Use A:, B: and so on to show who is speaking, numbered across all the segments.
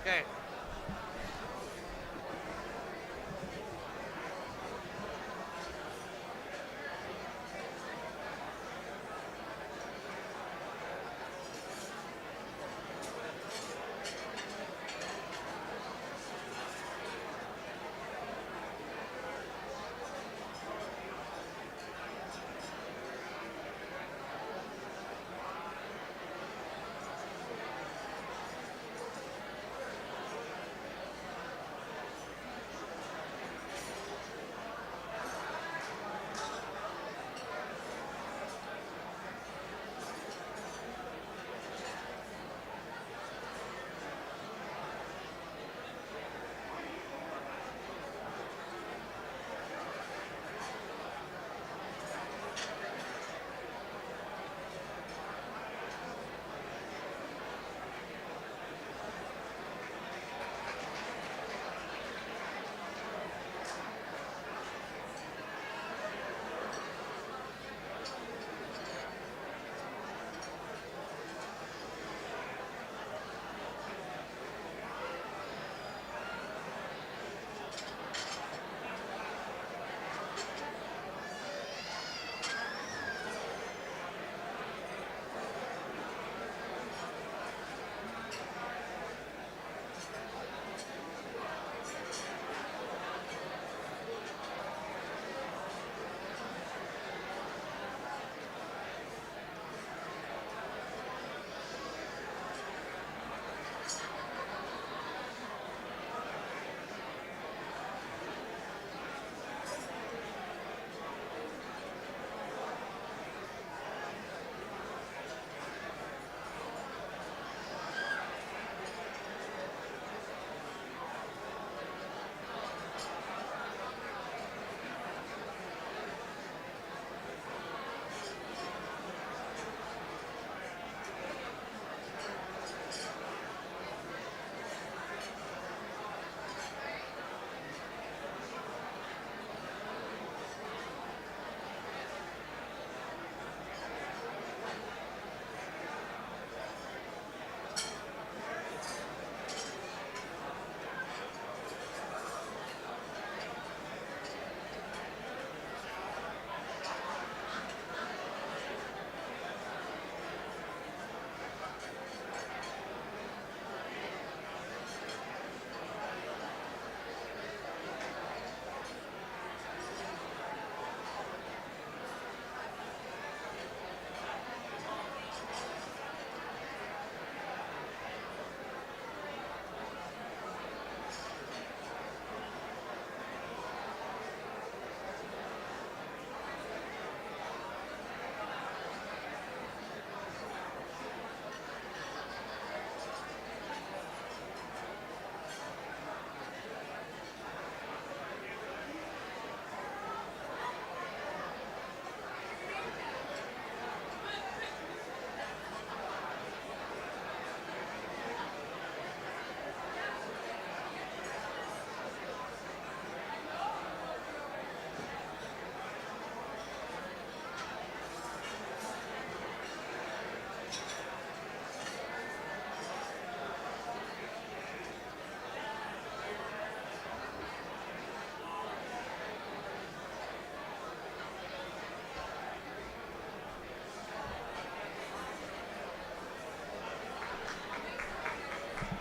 A: Okay.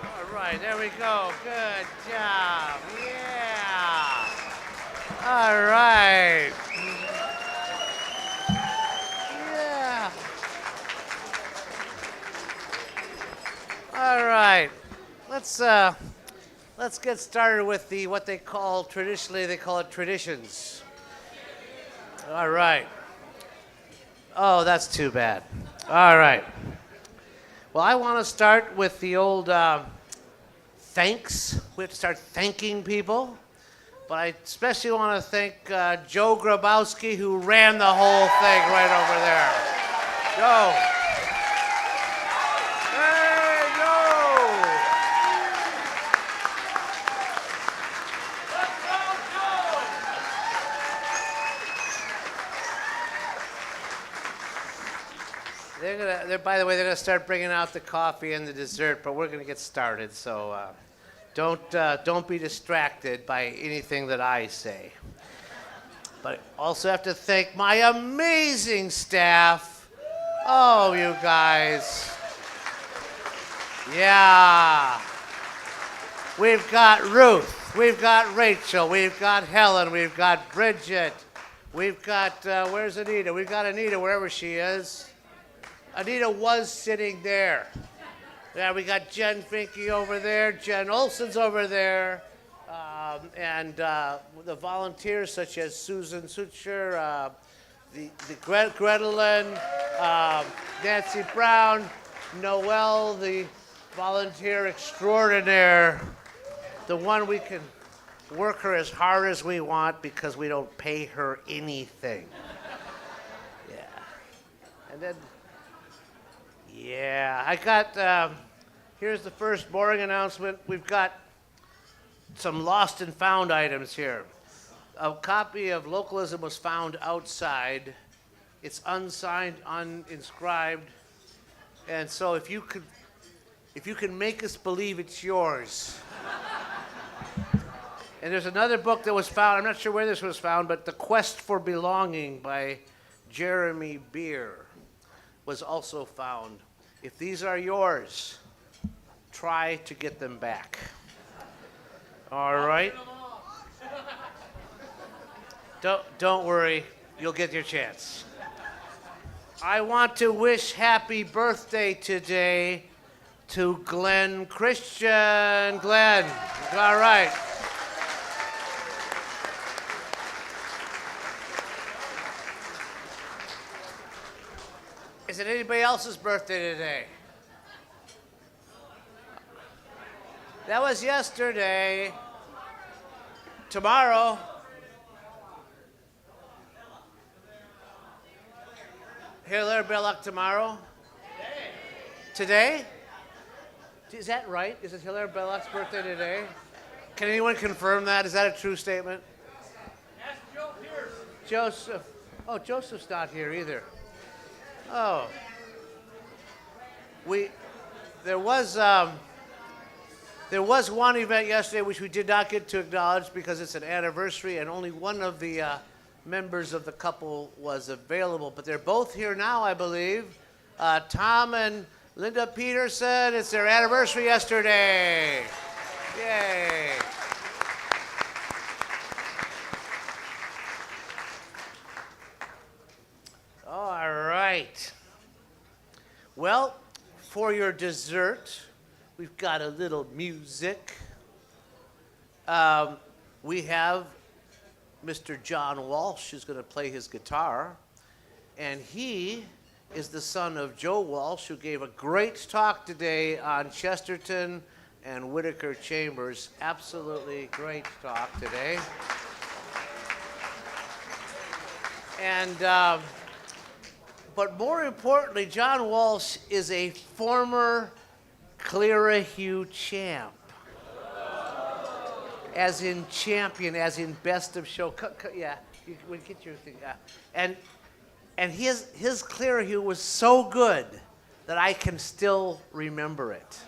A: All right, there we go. Good job. Yeah. All right. Yeah. All right. Let's uh let's get started with the what they call traditionally they call it traditions. All right. Oh, that's too bad. All right. Well, I want to start with the old thanks. We have to start thanking people. But I especially want to thank Joe Grabowski, who ran the whole thing right over there. Joe. Hey, Joe. By the way, they're gonna start bringing out the coffee and the dessert, but we're gonna get started. So Don't be distracted by anything that I say. But I also have to thank my amazing staff. Oh, you guys. Yeah. We've got Ruth. We've got Rachel. We've got Helen. We've got Bridget. We've got, where's Anita? We've got Anita wherever she is. Anita was sitting there. Yeah, we got Jen Finke over there. Jen Olson's over there. And the volunteers such as Susan Sucher, the Gretelin, Nancy Brown, Noelle, the volunteer extraordinaire, the one we can work her as hard as we want because we don't pay her anything. Yeah. And then, yeah, I got, here's the first boring announcement. We've got some lost and found items here. A copy of Localism was found outside. It's unsigned, uninscribed. And so if you can make us believe it's yours. And there's another book that was found, I'm not sure where this was found, but The Quest for Belonging by Jeremy Beer was also found. If these are yours, try to get them back. All right? Don't worry, you'll get your chance. I want to wish happy birthday today to Glenn Christian. Glenn, all right. Is it anybody else's birthday today? That was yesterday. Tomorrow. Hilaire Belloc tomorrow? Today? Is that right? Is it Hilaire Belloc's birthday today? Can anyone confirm that? Is that a true statement?
B: Ask Joe Pierce.
A: Joseph. Oh, Joseph's not here either. Oh. There was one event yesterday which we did not get to acknowledge because it's an anniversary and only one of the members of the couple was available. But they're both here now, I believe. Tom and Linda Peterson, it's their anniversary yesterday. Yay. All right. Well, for your dessert, we've got a little music. We have Mr. John Walsh who's going to play his guitar. And he is the son of Joe Walsh, who gave a great talk today on Chesterton and Whitaker Chambers. Absolutely great talk today. And, but more importantly, John Walsh is a former Clerihews champ. As in champion, as in best of show. Yeah, we get your thing. And his Clerihews was so good that I can still remember it.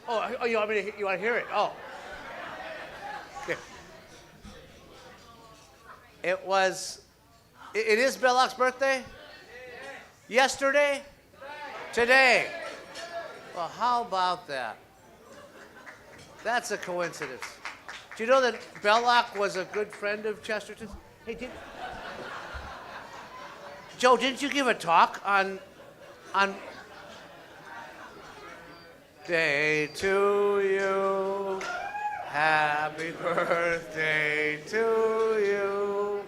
A: Oh, you want to hear it? Oh. Okay. It is Belloc's birthday? Yesterday? Today. Well, how about that? That's a coincidence. Do you know that Belloc was a good friend of Chesterton's? Hey, Joe, didn't you give a talk on Day to you, happy birthday to you,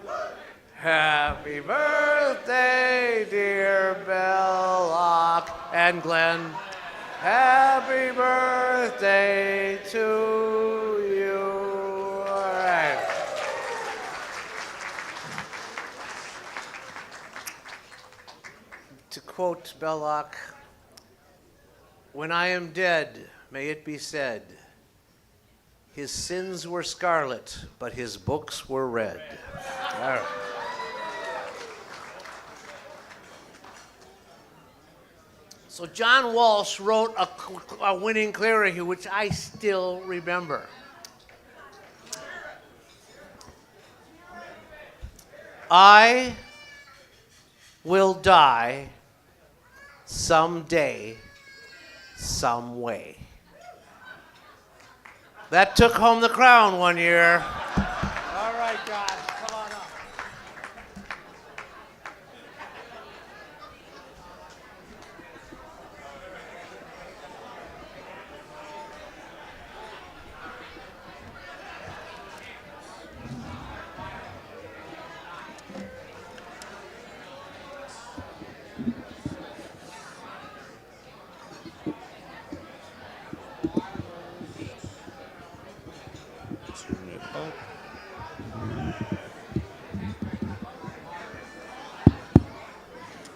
A: happy birthday, dear Belloc and Glenn, happy birthday to you. All right. To quote Belloc, when I am dead, may it be said, his sins were scarlet, but his books were red. All right. So John Walsh wrote a winning Clerihew, which I still remember. I will die someday, some way. That took home the crown one year. All right, John, come on up.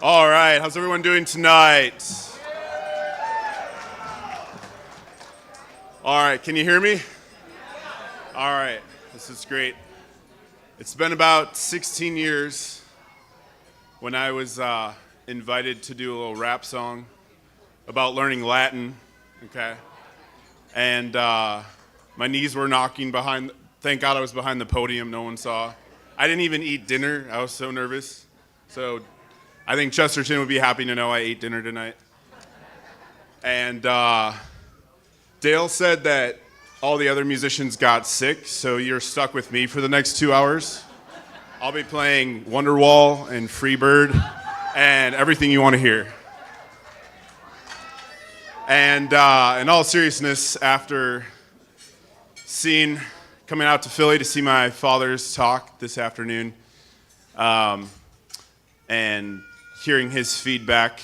C: All right, how's everyone doing tonight? All right, can you hear me? All right, this is great. It's been about 16 years when I was invited to do a little rap song about learning Latin, okay? And my knees were knocking behind, thank God I was behind the podium, no one saw. I didn't even eat dinner, I was so nervous. So I think Chesterton would be happy to know I ate dinner tonight. And Dale said that all the other musicians got sick, so you're stuck with me for the next 2 hours. I'll be playing Wonderwall and Freebird and everything you want to hear. And in all seriousness, after coming out to Philly to see my father's talk this afternoon, and hearing his feedback,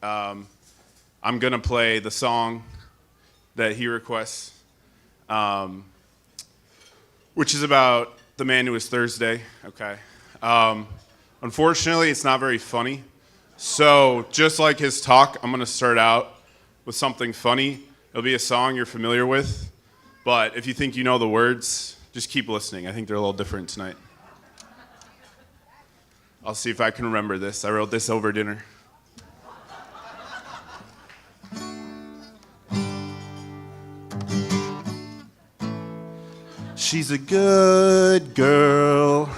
C: I'm going to play the song that he requests, which is about the man who was Thursday, okay? Unfortunately, it's not very funny. So just like his talk, I'm going to start out with something funny. It'll be a song you're familiar with, but if you think you know the words, just keep listening. I think they're a little different tonight. I'll see if I can remember this. I wrote this over dinner. She's a good girl,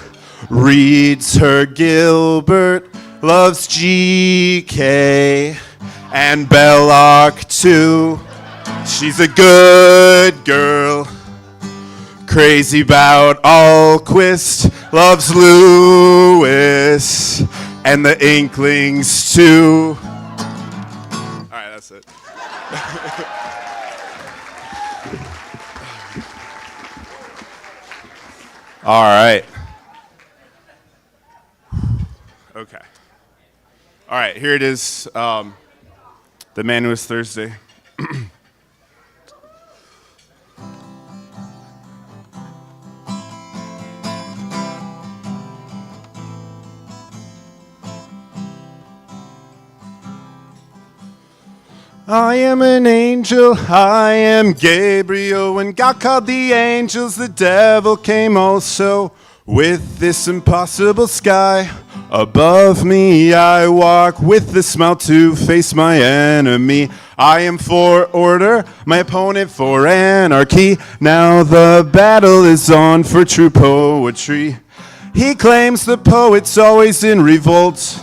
C: reads her Gilbert, loves GK and Belloc too. She's a good girl, crazy about Ahlquist, loves Lewis and the Inklings too. All right, that's it. All right. Okay. All right, here it is. The Man Who Was Thursday. I am an angel, I am Gabriel. When God called the angels, the devil came also. With this impossible sky above me, I walk with a smile to face my enemy. I am for order, my opponent for anarchy. Now the battle is on for true poetry. He claims the poet's always in revolt.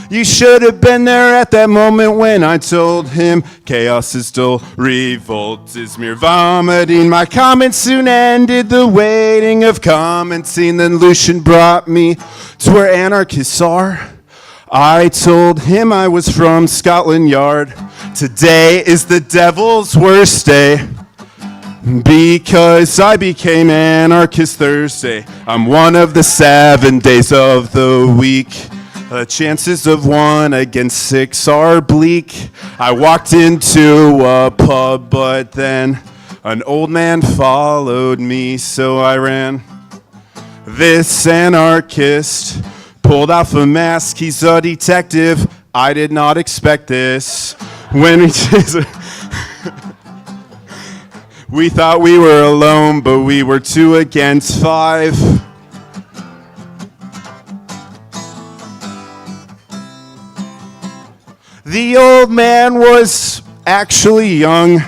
C: You should have been there at that moment when I told him chaos is dull, revolt is mere vomiting. My comments soon ended the waiting of commenting. Then Lucian brought me to where anarchists are. I told him I was from Scotland Yard. Today is the devil's worst day, because I became anarchist Thursday. I'm one of the 7 days of the week. The chances of 1 against 6 are bleak. I walked into a pub, but then an old man followed me, so I ran. This anarchist pulled off a mask. He's a detective. I did not expect this. When we thought we were alone, but we were 2 against 5. The old man was actually young.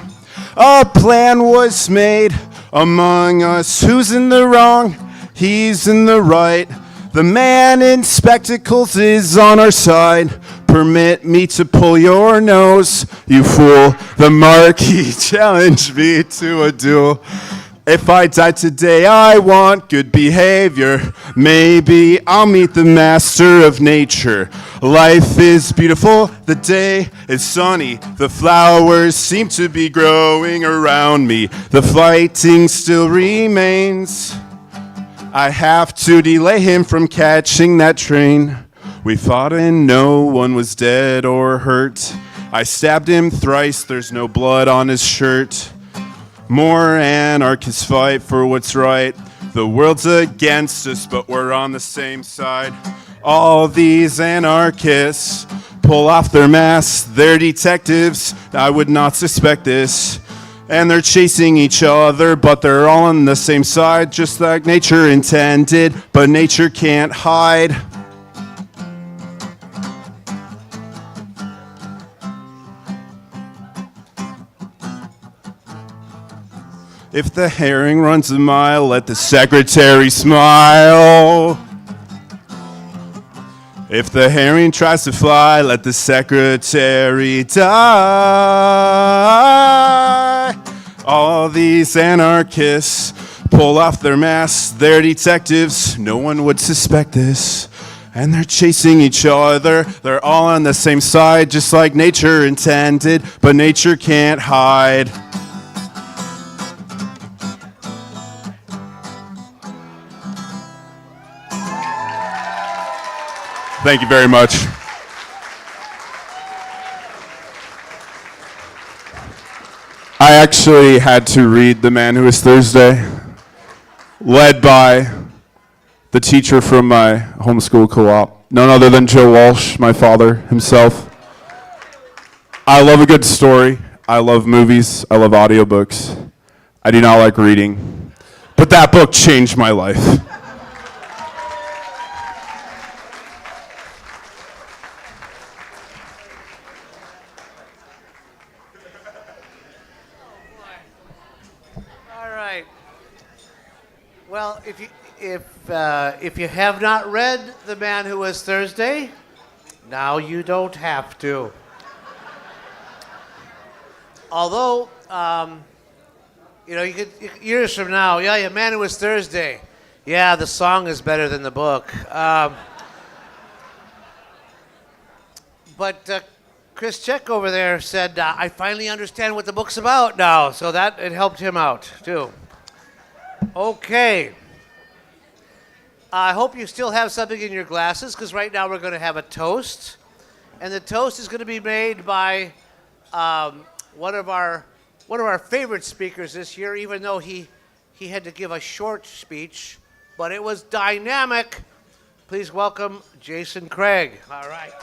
C: A plan was made among us. Who's in the wrong? He's in the right. The man in spectacles is on our side. Permit me to pull your nose, you fool. The Marquis challenged me to a duel. If I die today, I want good behavior. Maybe I'll meet the master of nature. Life is beautiful, the day is sunny. The flowers seem to be growing around me. The fighting still remains. I have to delay him from catching that train. We fought and no one was dead or hurt. I stabbed him thrice, there's no blood on his shirt. More anarchists fight for what's right. The world's against us, but we're on the same side. All these anarchists pull off their masks. They're detectives, I would not suspect this. And they're chasing each other, but they're all on the same side, just like nature intended, but nature can't hide. If the herring runs a mile, let the secretary smile. If the herring tries to fly, let the secretary die. All these anarchists pull off their masks. They're detectives. No one would suspect this. And they're chasing each other. They're all on the same side, just like nature intended, but nature can't hide. Thank you very much. I actually had to read The Man Who Was Thursday, led by the teacher from my homeschool co-op, none other than Joe Walsh, my father himself. I love a good story. I love movies. I love audiobooks. I do not like reading, but that book changed my life.
A: Well, if you have not read The Man Who Was Thursday, now you don't have to. Although, you could years from now, yeah, Man Who Was Thursday. Yeah, the song is better than the book. But Chris Check over there said, I finally understand what the book's about now, so that it helped him out too. Okay. I hope you still have something in your glasses, because right now we're going to have a toast. And the toast is going to be made by one of our favorite speakers this year, even though he had to give a short speech, but it was dynamic. Please welcome Jason Craig. All right.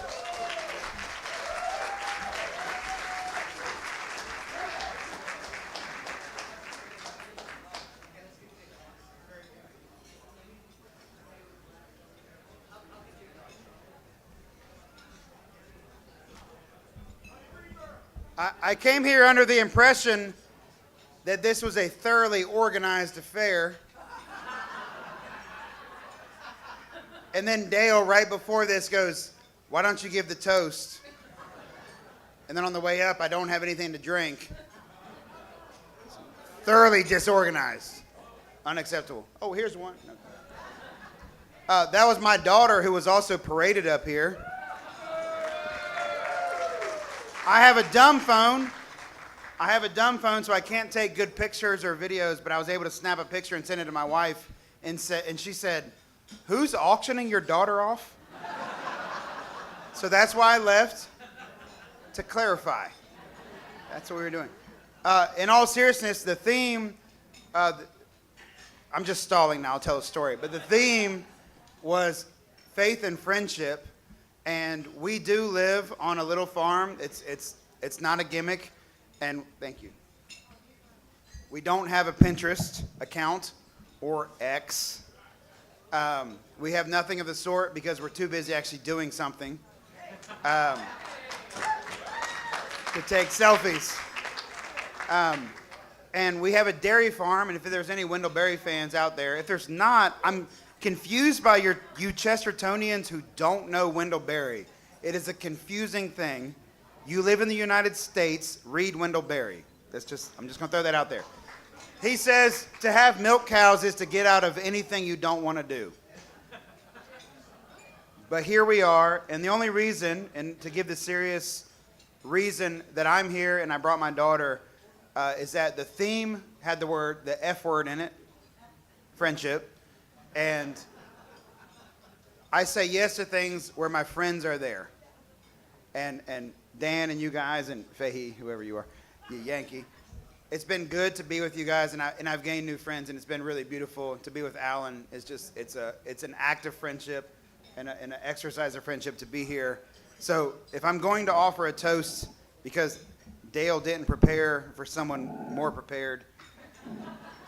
D: I came here under the impression that this was a thoroughly organized affair. And then Dale, right before this, goes, "Why don't you give the toast?" And then on the way up, "I don't have anything to drink." Thoroughly disorganized. Unacceptable. Oh, here's one. That was my daughter, who was also paraded up here. I have a dumb phone, so I can't take good pictures or videos, but I was able to snap a picture and send it to my wife, and she said, "Who's auctioning your daughter off?" So that's why I left, to clarify. That's what we were doing. In all seriousness, the theme, I'm just stalling now, I'll tell a story, but the theme was faith and friendship. And we do live on a little farm. It's not a gimmick. And thank you. We don't have a Pinterest account or X. We have nothing of the sort because we're too busy actually doing something. to take selfies. And we have a dairy farm, and if there's any Wendell-Berry fans out there, if there's not, I'm confused by you Chestertonians who don't know Wendell-Berry. It is a confusing thing. You live in the United States, read Wendell-Berry. I'm just going to throw that out there. He says to have milk cows is to get out of anything you don't want to do. But here we are, and the only reason, and to give the serious reason that I'm here and I brought my daughter, is that the theme had the F word in it, friendship, and I say yes to things where my friends are there. And Dan and you guys and Fahey, whoever you are, you Yankee. It's been good to be with you guys, and I've gained new friends, and it's been really beautiful to be with Alan. It's an act of friendship and an exercise of friendship to be here. So if I'm going to offer a toast, because Dale didn't prepare for someone more prepared,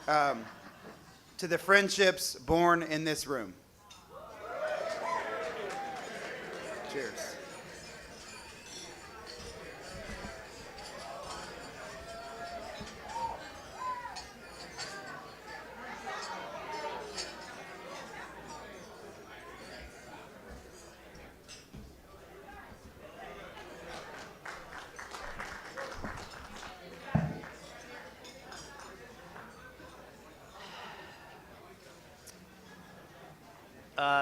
D: to the friendships born in this room. Cheers.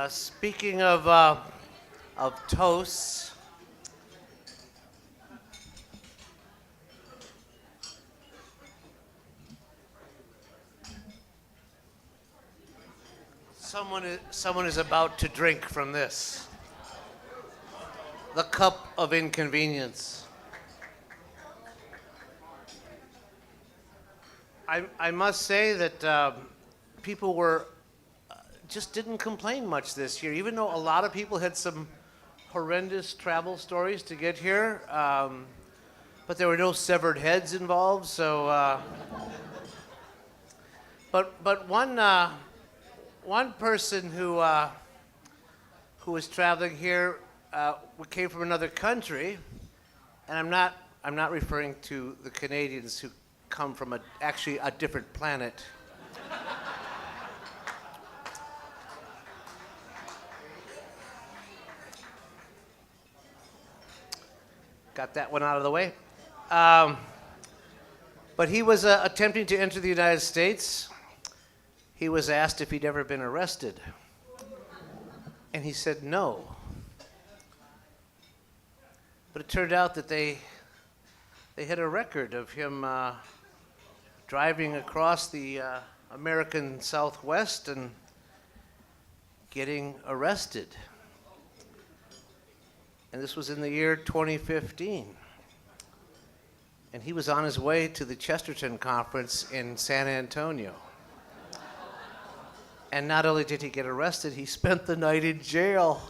A: Speaking of toasts, someone is about to drink from this. The cup of inconvenience. I must say that people just didn't complain much this year, even though a lot of people had some horrendous travel stories to get here. But there were no severed heads involved, so. But one person who was traveling here came from another country, and I'm not referring to the Canadians who come from actually a different planet. Got that one out of the way. But he was attempting to enter the United States. He was asked if he'd ever been arrested. And he said no. But it turned out that they had a record of him driving across the American Southwest and getting arrested. And this was in the year 2015. And he was on his way to the Chesterton conference in San Antonio. And not only did he get arrested, he spent the night in jail.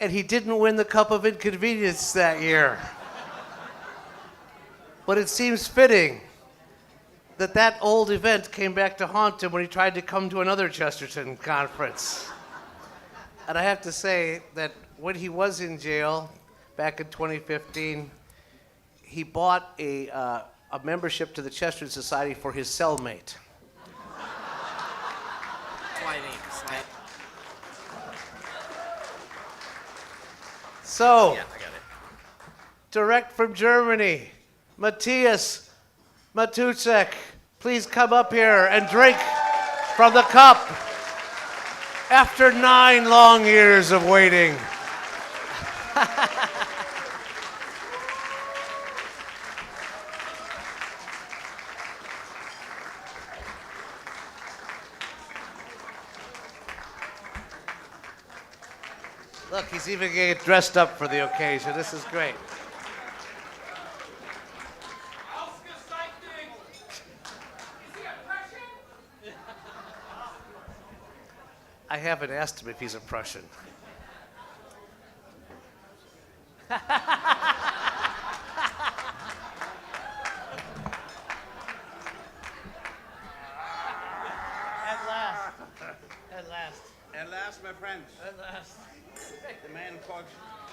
A: And he didn't win the Cup of Inconvenience that year. But it seems fitting that old event came back to haunt him when he tried to come to another Chesterton conference. And I have to say that when he was in jail back in 2015, he bought a membership to the Chesterton Society for his cellmate. So,
E: Yeah, I got it.
A: direct from Germany, Matthias Matuszek, please come up here and drink from the cup after 9 long years of waiting. Look, he's even getting dressed up for the occasion. This is great. I haven't asked him if he's a Prussian.
F: At last, my friends.
A: At last.
F: The man called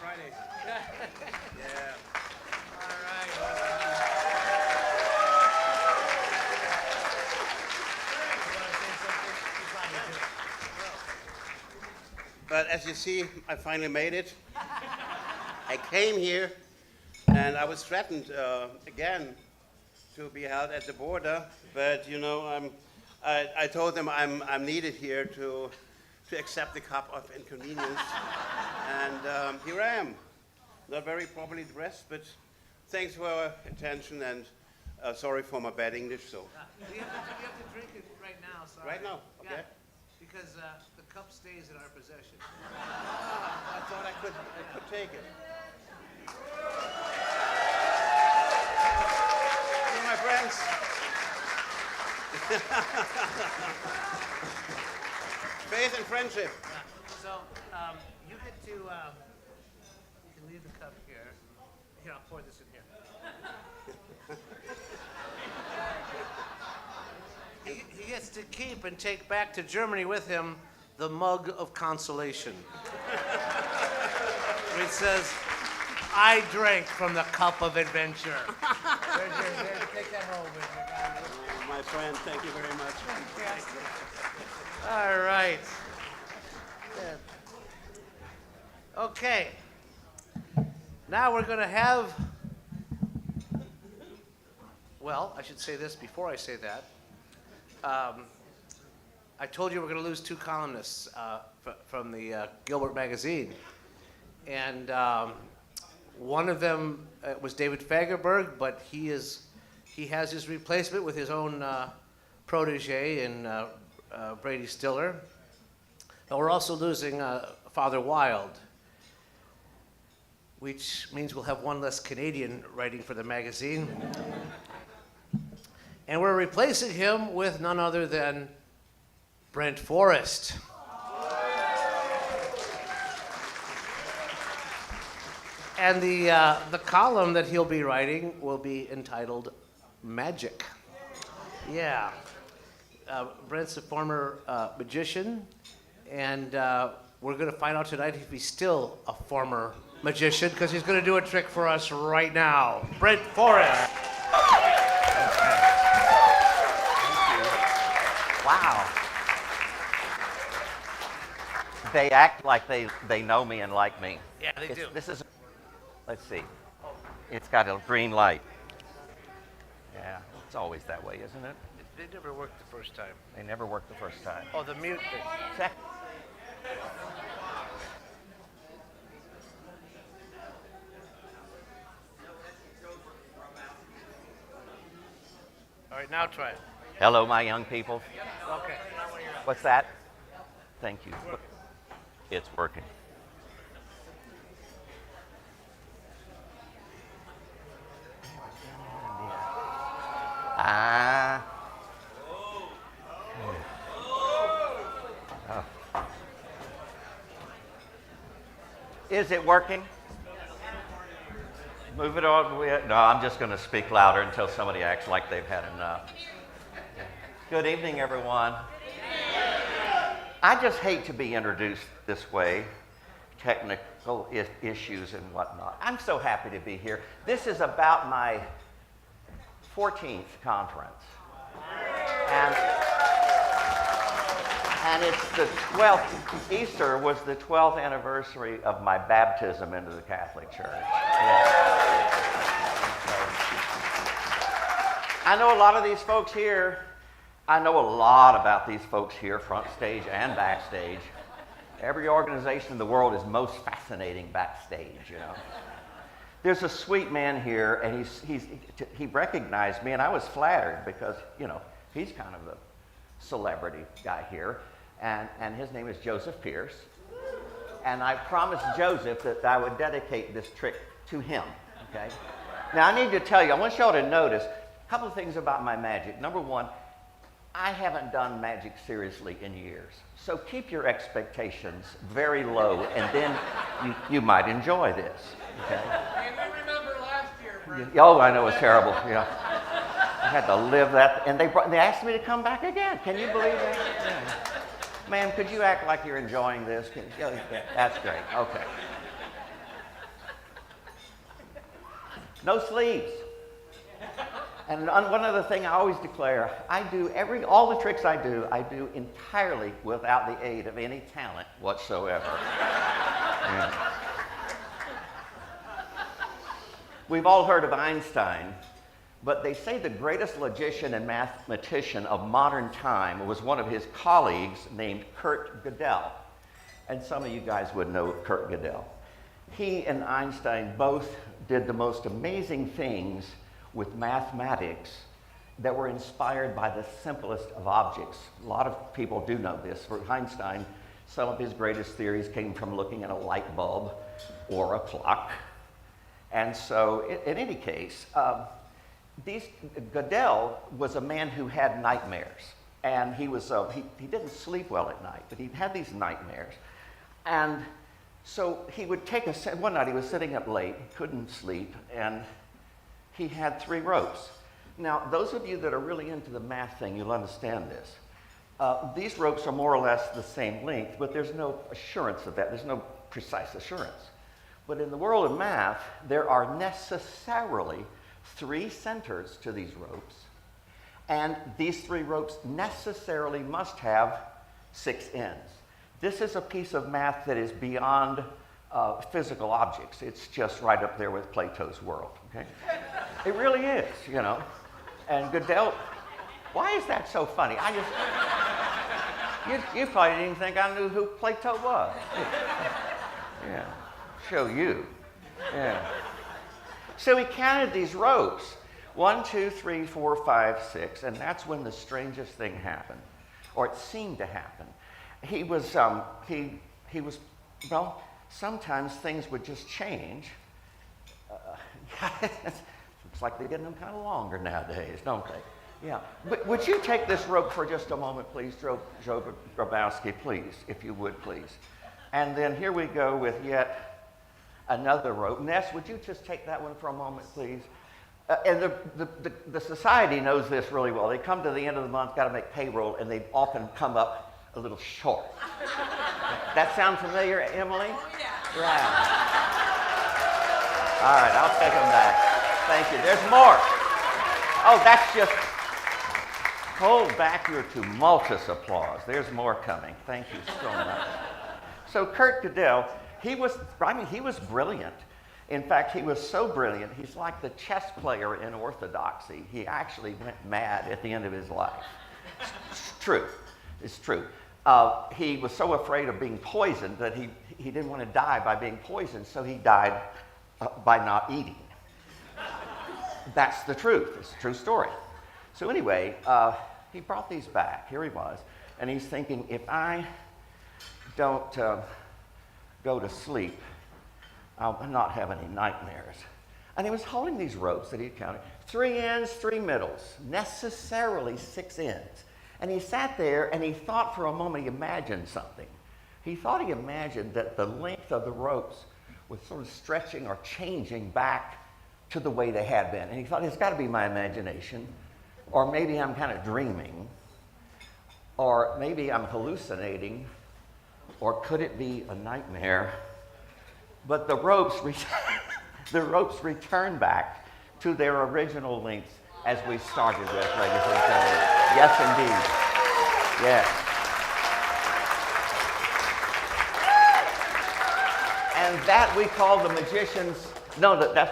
F: Friday. Yeah. But as you see, I finally made it. I came here, and I was threatened again to be held at the border. But you know, I told them I'm needed here to accept the cup of inconvenience, and here I am. Not very properly dressed, but thanks for your attention, and sorry for my bad English. So
A: You have to drink it right now. Sorry.
F: right now, okay?
A: Yeah, because the cup stays in our possession.
F: I thought I could take it. See, my friends. Faith and friendship.
A: So you get to, you can leave the cup here. Here, I'll pour this in here. He gets to keep and take back to Germany with him the mug of consolation. Which says, I drank from the cup of adventure. Take that home with you.
F: My friend, thank you very much.
A: All right. Good. Okay. Now we're going to have, well, I should say this before I say that. I told you we're going to lose 2 columnists from the Gilbert magazine. And one of them was David Fagerberg, but he has his replacement with his own protege in Brady Stiller. And we're also losing Father Wilde, which means we'll have one less Canadian writing for the magazine. And we're replacing him with none other than Brent Forrest. And the column that he'll be writing will be entitled Magic. Yeah. Brent's a former magician, and we're going to find out tonight if he's still a former magician, because he's going to do a trick for us right now. Brent Forrest.
E: Wow. They act like they know me and like me.
A: Yeah, they do.
E: This is, let's see. It's got a green light. Yeah, it's always that way, isn't it?
A: They never worked the first time.
E: They never work the first time.
A: Oh, the mute thing.
E: Check.
A: All right, now try it.
E: Hello, my young people.
A: Okay.
E: What's that? Thank you. It's working. Ah. Oh. Is it working? Move it all the way. No, I'm just going to speak louder until somebody acts like they've had enough. Good evening, everyone. I just hate to be introduced this way, technical issues and whatnot. I'm so happy to be here. This is about my 14th conference. And it's the 12th, Easter was the 12th anniversary of my baptism into the Catholic Church. Yeah. I know a lot of these folks here. I know a lot about these folks here, front stage and backstage. Every organization in the world is most fascinating backstage, you know. There's a sweet man here, and he recognized me, and I was flattered because, you know, he's kind of the celebrity guy here, and his name is Joseph Pierce. And I promised Joseph that I would dedicate this trick to him, okay? Now, I need to tell you, I want y'all to notice a couple of things about my magic. Number one, I haven't done magic seriously in years. So keep your expectations very low, and then you might enjoy this, okay?
B: Hey, we remember last year, Brent.
E: Oh, I know, it's terrible, yeah. I had to live that, and they asked me to come back again. Can you believe that? Yeah. Ma'am, could you act like you're enjoying this? Yeah, that's great, okay. No sleeves. And one other thing I always declare, all the tricks I do entirely without the aid of any talent whatsoever. Yeah. We've all heard of Einstein, but they say the greatest logician and mathematician of modern time was one of his colleagues named Kurt Gödel. And some of you guys would know Kurt Gödel. He and Einstein both did the most amazing things with mathematics that were inspired by the simplest of objects. A lot of people do know this. For Einstein, some of his greatest theories came from looking at a light bulb or a clock. And so, in any case, Gödel was a man who had nightmares. And he didn't sleep well at night, but he had these nightmares. And so one night he was sitting up late, couldn't sleep, and he had 3 ropes. Now, those of you that are really into the math thing, you'll understand this. These ropes are more or less the same length, but there's no assurance of that. There's no precise assurance. But in the world of math, there are necessarily 3 centers to these ropes, and these 3 ropes necessarily must have 6 ends. This is a piece of math that is beyond physical objects. It's just right up there with Plato's world, okay? It really is, you know. And Gödel, why is that so funny? You probably didn't think I knew who Plato was. Yeah, show you. Yeah. So he counted these ropes, 1, 2, 3, 4, 5, 6, and that's when the strangest thing happened, or it seemed to happen. He was, well, sometimes things would just change. Looks like they're getting them kind of longer nowadays, don't they? Yeah. But would you take this rope for just a moment, please, Joe Grabowski, please, if you would, please. And then here we go with yet another rope. Ness, would you just take that one for a moment, please? And the society knows this really well. They come to the end of the month, got to make payroll, and they often come up a little short. That sound familiar, Emily?
B: Oh, yeah.
E: Right. All right, I'll take them back. Thank you. There's more. Oh, that's just... Hold back your tumultuous applause. There's more coming. Thank you so much. So Kurt Gödel, he was brilliant. In fact, he was so brilliant, he's like the chess player in orthodoxy. He actually went mad at the end of his life. It's true. It's true. He was so afraid of being poisoned that he didn't want to die by being poisoned, so he died by not eating. That's the truth. It's a true story. So anyway, he brought these back. Here he was. And he's thinking, if I don't go to sleep, I'll not have any nightmares. And he was holding these ropes that he'd counted. 3 ends, 3 middles, necessarily 6 ends. And he sat there and he thought for a moment, he imagined something. He thought he imagined that the length of the ropes was sort of stretching or changing back to the way they had been. And he thought, it's got to be my imagination, or maybe I'm kind of dreaming, or maybe I'm hallucinating, or could it be a nightmare? But the ropes returned back to their original lengths as we started with, ladies and gentlemen. Yes, indeed. Yes. And that we call the magician's,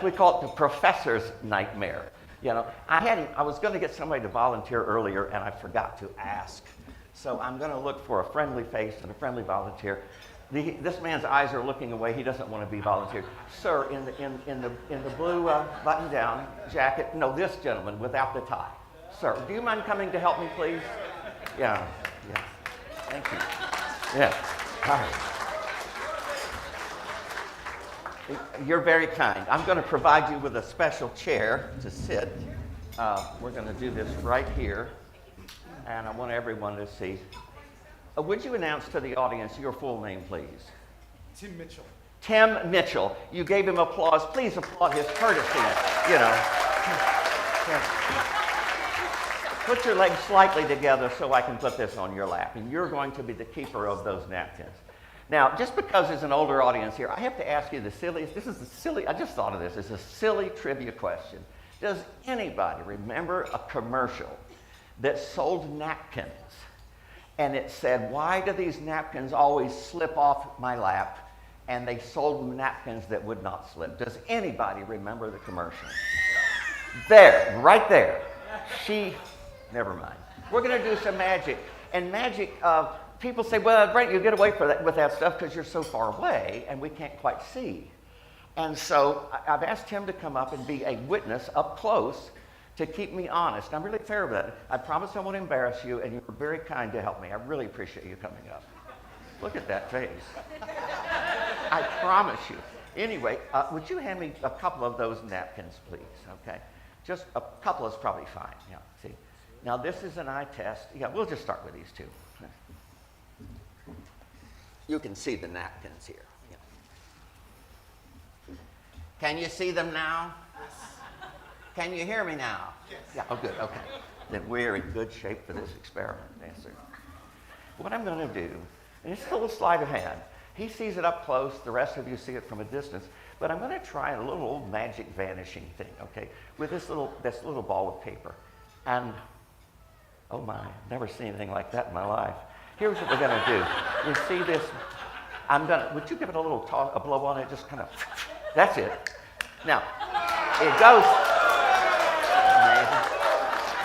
E: we call it the professor's nightmare. You know, I was going to get somebody to volunteer earlier, and I forgot to ask. So I'm going to look for a friendly face and a friendly volunteer. This man's eyes are looking away. He doesn't want to be volunteered. Sir, in the blue button-down jacket. No, this gentleman without the tie. Sir, do you mind coming to help me, please? Yeah. Thank you. Yeah. All right. You're very kind. I'm going to provide you with a special chair to sit. We're going to do this right here, and I want everyone to see. Would you announce to the audience your full name, please?
G: Tim Mitchell.
E: Tim Mitchell. You gave him applause. Please applaud his courtesy, you know. Put your legs slightly together so I can put this on your lap. And you're going to be the keeper of those napkins. Now, just because there's an older audience here, I have to ask you the silliest, I just thought of this, it's a silly trivia question. Does anybody remember a commercial that sold napkins? And it said, why do these napkins always slip off my lap? And they sold napkins that would not slip. Does anybody remember the commercial? There, right there. Never mind. We're going to do some magic. And magic, people say, well, Brent, you get away with that stuff because you're so far away and we can't quite see. And so I've asked him to come up and be a witness up close to keep me honest. I'm really fair about it. I promise I won't embarrass you, and you were very kind to help me. I really appreciate you coming up. Look at that face. I promise you. Anyway, would you hand me a couple of those napkins, please? Okay. Just a couple is probably fine. Yeah. See. Now this is an eye test. Yeah, we'll just start with these two. You can see the napkins here. Yeah. Can you see them now? Yes. Can you hear me now? Yes. Yeah. Oh, good. Okay. Then we're in good shape for this experiment. Yes, sir. What I'm going to do, and it's a little sleight of hand. He sees it up close. The rest of you see it from a distance. But I'm going to try a little old magic vanishing thing, okay, with this little ball of paper. And, oh my, never seen anything like that in my life. Here's what we're going to do. You see this? Would you give it a little a blow on it? Just kind of, that's it. Now, it goes, amazing,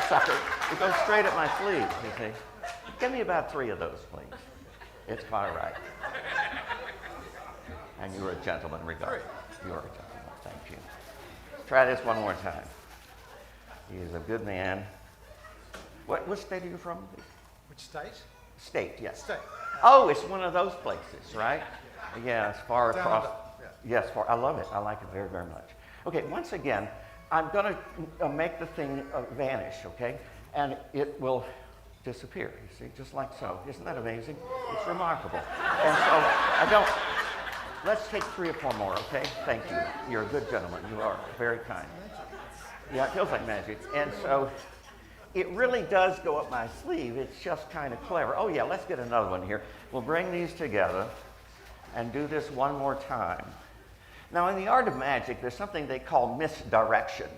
E: sucker. It goes straight at my sleeve, you see. Give me about 3 of those, please. It's quite all right. And you're a gentleman, regardless. You're a gentleman. Thank you. Try this one more time. He's a good man. What state are you from?
B: Which state?
E: State, yes.
B: State.
E: Oh, it's one of those places, right? Yeah, it's far
B: Down
E: across.
B: under,
E: yeah. Yes, far. I love it. I like it very, very much. Okay, once again, I'm going to make the thing vanish, okay? And it will disappear, you see, just like so. Isn't that amazing? It's remarkable. And so let's take 3 or 4 more, okay? Thank you. You're a good gentleman. You are very kind. Yeah, it feels like magic. And so it really does go up my sleeve. It's just kind of clever. Oh yeah, let's get another one here. We'll bring these together and do this one more time. Now in the art of magic, there's something they call misdirection.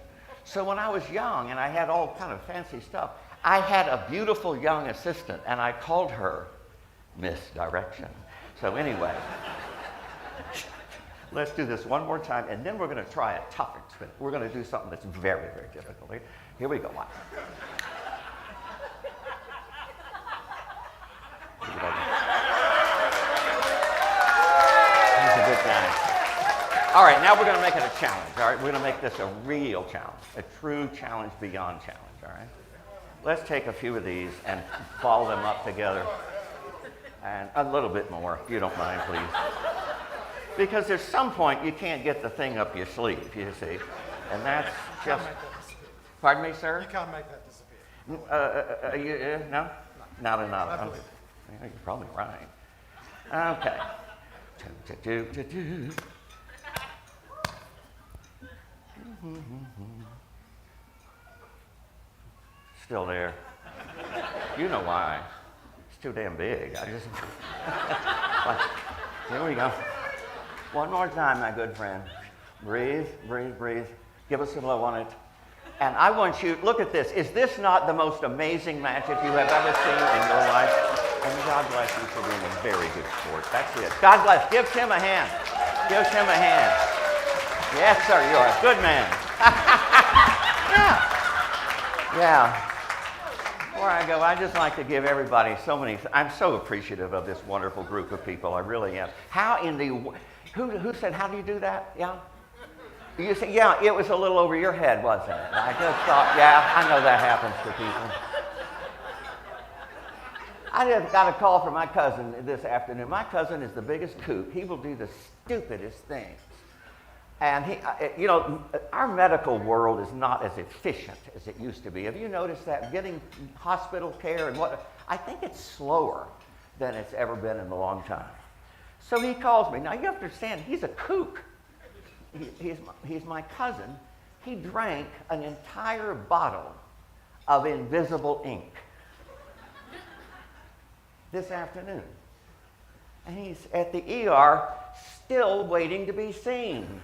E: So when I was young and I had all kind of fancy stuff, I had a beautiful young assistant and I called her Misdirection. So anyway, let's do this one more time and then we're going to try a tough experiment. We're going to do something that's very, very difficult. Here we go. He's a good guy. All right, now we're going to make it a challenge. All right, we're going to make this a real challenge, a true challenge beyond challenge. All right, let's take a few of these and ball them up together, and a little bit more, if you don't mind, please. Because there's some point you can't get the thing up your sleeve, you see, and that's just. Pardon me, sir?
B: You can't make that disappear.
E: No? Not enough. Okay. You're probably right. Okay. Still there. You know why. It's too damn big. Here we go. One more time, my good friend. Breathe, breathe, breathe. Give us a blow on it. And I want you, look at this. Is this not the most amazing magic you have ever seen in your life? And God bless you for being a very good sport. That's it. God bless. Give him a hand. Give him a hand. Yes, sir. You're a good man. Yeah. Before I go, I just like to give everybody I'm so appreciative of this wonderful group of people. I really am. Who said, how do you do that? Yeah? You say, yeah, it was a little over your head, wasn't it? I just thought, yeah, I know that happens to people. I just got a call from my cousin this afternoon. My cousin is the biggest kook. He will do the stupidest things. And our medical world is not as efficient as it used to be. Have you noticed that? Getting hospital care and I think it's slower than it's ever been in a long time. So he calls me. Now you have to understand, he's a kook. He's my cousin. He drank an entire bottle of invisible ink this afternoon. And he's at the ER, still waiting to be seen.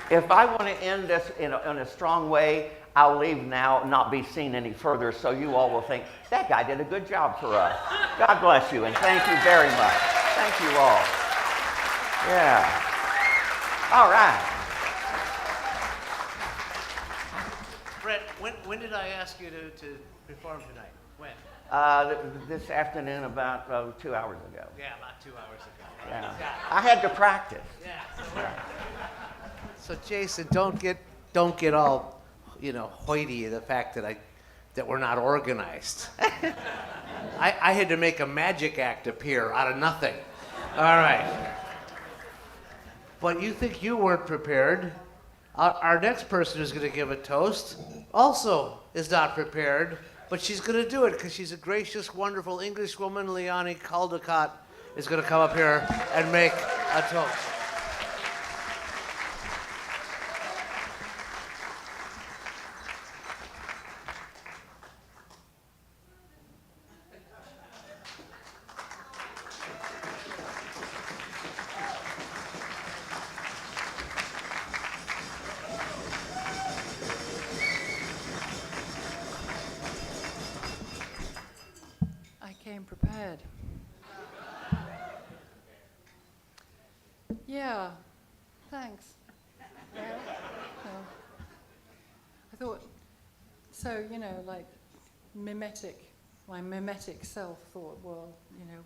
E: If I want to end this in a strong way, I'll leave now, not be seen any further, so you all will think, that guy did a good job for us. God bless you, and thank you very much. Thank you all. Yeah. All right.
A: Brett, when did I ask you to perform tonight? When?
E: This afternoon, about 2 hours ago.
A: Yeah, about 2 hours ago.
E: Yeah. I had to practice.
A: Yeah. So Jason, don't get all, hoity the fact that we're not organized. I had to make a magic act appear out of nothing. All right. But you think you weren't prepared. Our next person who's going to give a toast also is not prepared, but she's going to do it because she's a gracious, wonderful English woman. Leonie Caldecott is going to come up here and make a toast.
G: Prepared. Yeah, thanks. No. I thought, so, like my mimetic self thought, well,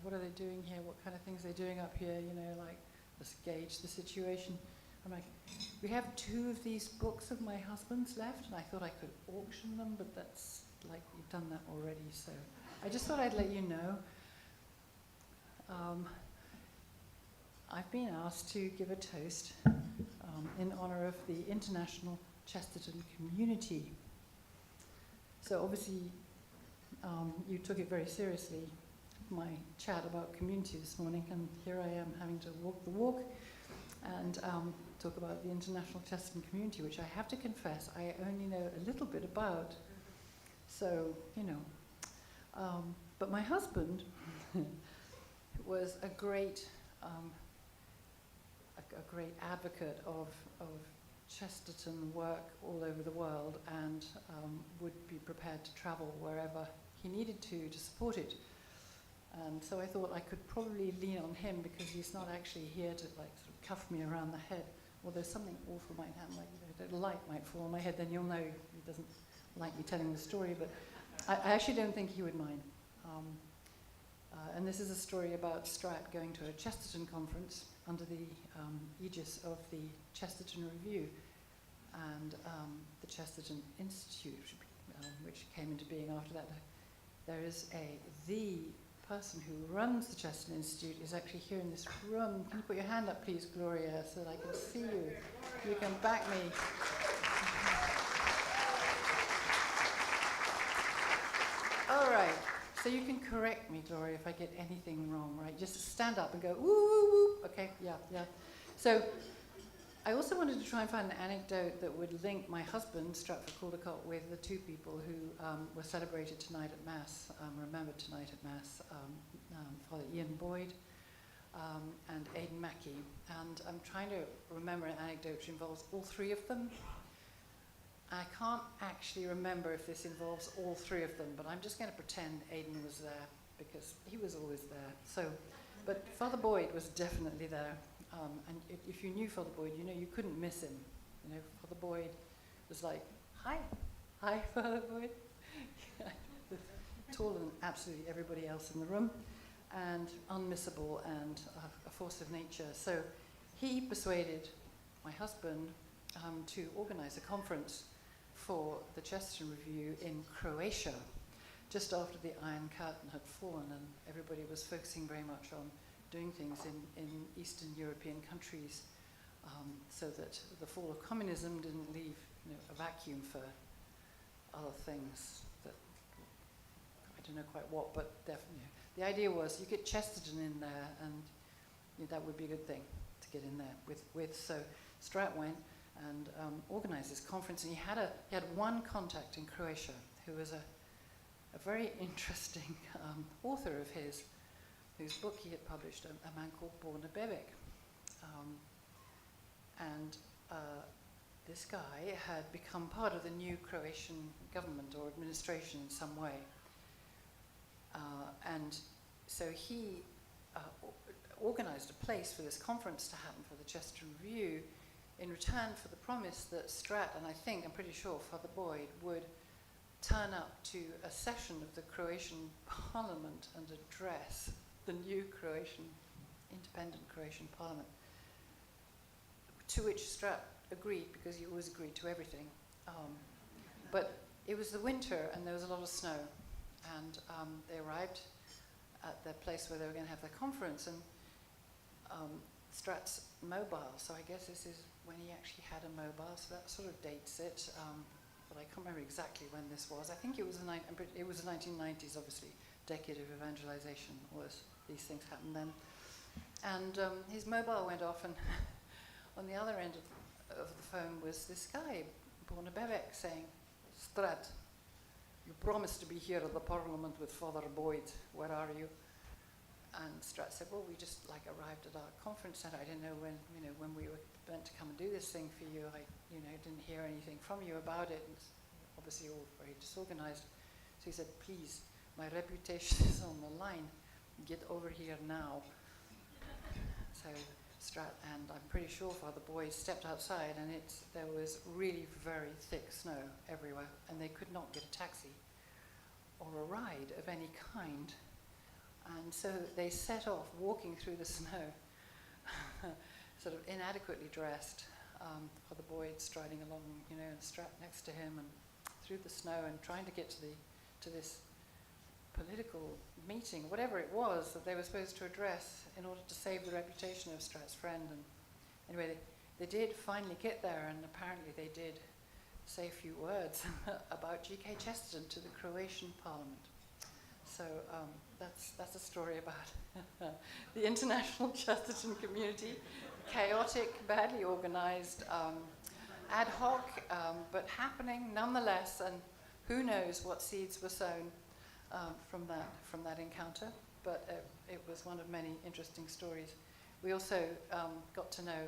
G: what are they doing here? What kind of things are they doing up here? Like, let's gauge the situation. I'm like, we have 2 of these books of my husband's left, and I thought I could auction them, but that's like, you've done that already, so I just thought I'd let you know. I've been asked to give a toast in honor of the International Chesterton Community. So obviously, you took it very seriously, my chat about community this morning, and here I am having to walk the walk and talk about the International Chesterton Community, which I have to confess I only know a little bit about. So, but my husband was a great advocate of Chesterton work all over the world, and would be prepared to travel wherever he needed to support it. And so I thought I could probably lean on him because he's not actually here to like sort of cuff me around the head. Although something awful might happen, like a light might fall on my head, then you'll know he doesn't like me telling the story. But I actually don't think he would mind. And this is a story about Strat going to a Chesterton conference under the aegis of the Chesterton Review and the Chesterton Institute, which came into being after that. There is the person who runs the Chesterton Institute is actually here in this room. Can you put your hand up, please, Gloria, so that I can see you? You can back me. All right. So you can correct me, Gloria, if I get anything wrong, right? Just stand up and go, woo, woo, woo. Okay, yeah. So I also wanted to try and find an anecdote that would link my husband, Stratford Caldecott, with the 2 people who were celebrated tonight at Mass, remembered tonight at Mass, Father Ian Boyd and Aidan Mackey. And I'm trying to remember an anecdote which involves all 3 of them. I can't actually remember if this involves all 3 of them, but I'm just going to pretend Aidan was there because he was always there. So, but Father Boyd was definitely there. And if you knew Father Boyd, you couldn't miss him. Father Boyd was like, hi, Father Boyd. Taller than absolutely everybody else in the room, and unmissable and a force of nature. So he persuaded my husband to organize a conference for the Chesterton Review in Croatia, just after the Iron Curtain had fallen and everybody was focusing very much on doing things in Eastern European countries, so that the fall of communism didn't leave a vacuum for other things that I don't know quite what, but definitely. The idea was you get Chesterton in there, and that would be a good thing to get in there with. So Strat went, and organized this conference. And he had one contact in Croatia who was a very interesting author of his, whose book he had published, a man called Borna Bebek. This guy had become part of the new Croatian government or administration in some way. And so he organized a place for this conference to happen for the Chesterton Review in return for the promise that Strat, and I'm pretty sure Father Boyd, would turn up to a session of the Croatian Parliament and address the new independent Croatian Parliament, to which Strat agreed, because he always agreed to everything. But it was the winter and there was a lot of snow, and they arrived at the place where they were going to have their conference, and Strat's mobile, so I guess this is when he actually had a mobile, so that sort of dates it, but I can't remember exactly when this was. I think it was the 1990s, obviously, decade of evangelization, these things happened then. And his mobile went off, and on the other end of the phone was this guy, Borna Bebek, saying, Strat, you promised to be here at the Parliament with Father Boyd. Where are you? And Strat said, well, we just arrived at our conference center. I didn't know when we were meant to come and do this thing for you. I didn't hear anything from you about it. And it's obviously all very disorganized. So he said, please, my reputation is on the line. Get over here now. So Strat and I'm pretty sure Father Boyd stepped outside, and there was really very thick snow everywhere, and they could not get a taxi or a ride of any kind. And so they set off walking through the snow, sort of inadequately dressed. Father Boyd striding along, and Strat next to him, and through the snow, and trying to get to this political meeting, whatever it was that they were supposed to address in order to save the reputation of Strat's friend. And anyway, they did finally get there, and apparently they did say a few words about G.K. Chesterton to the Croatian Parliament. So that's a story about the international Chesterton community, chaotic, badly organized, ad hoc, but happening nonetheless, and who knows what seeds were sown from that encounter, but it was one of many interesting stories. We also got to know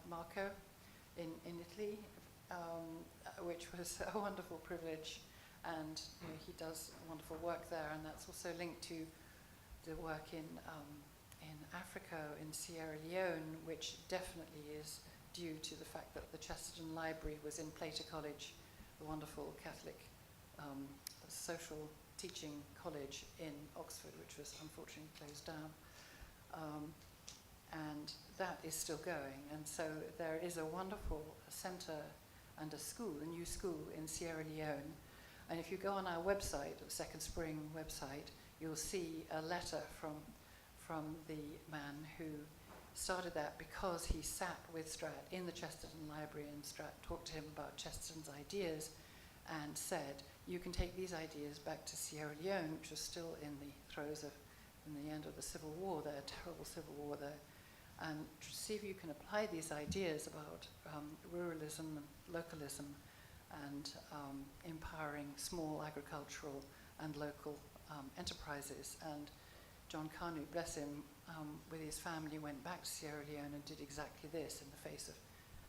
G: Marco in Italy, which was a wonderful privilege, and he does wonderful work there, and that's also linked to the work in Africa, in Sierra Leone, which definitely is due to the fact that the Chesterton Library was in Plater College, the wonderful Catholic social teaching college in Oxford, which was unfortunately closed down. And that is still going. And so there is a wonderful centre and a school, a new school in Sierra Leone. And if you go on our website, the Second Spring website, you'll see a letter from the man who started that, because he sat with Strat in the Chesterton Library, and Strat talked to him about Chesterton's ideas and said, you can take these ideas back to Sierra Leone, which was still in the throes of, in the end of the Civil War there, terrible Civil War there, and see if you can apply these ideas about ruralism and localism and empowering small agricultural and local enterprises. And John Kanu, bless him, with his family went back to Sierra Leone and did exactly this in the face of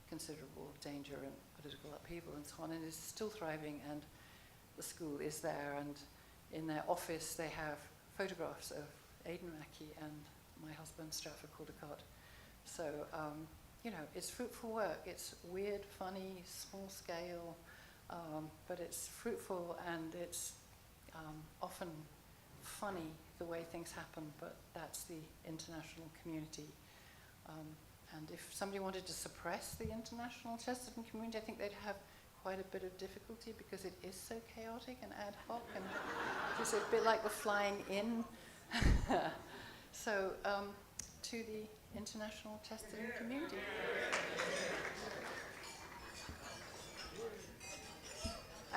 G: considerable danger and political upheaval and so on, and is still thriving, and the school is there, and in their office they have photographs of Aidan Mackey and my husband Stratford Caldecott. So, it's fruitful work. It's weird, funny, small scale, but it's fruitful, and it's often funny the way things happen, but that's the international community. And if somebody wanted to suppress the international Chesterton community, I think they'd have quite a bit of difficulty, because it is so chaotic and ad hoc, and it's a bit like the flying in. So, to the international Chesterton community.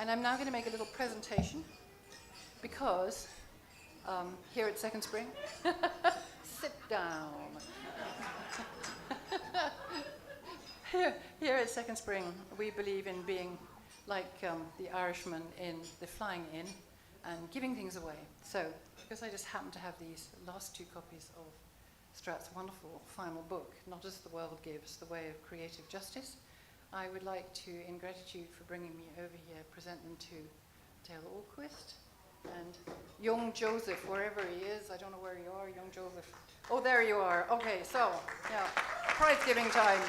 G: And I'm now going to make a little presentation, because here at Second Spring, sit down. Here at Second Spring, we believe in being like the Irishman in The Flying Inn and giving things away. So, because I just happen to have these last 2 copies of Stratt's wonderful final book, Not As The World Gives, The Way of Creative Justice, I would like to, in gratitude for bringing me over here, present them to Dale Ahlquist and young Joseph, wherever he is. I don't know where you are, young Joseph. Oh, there you are. Okay, so, yeah, prize-giving time.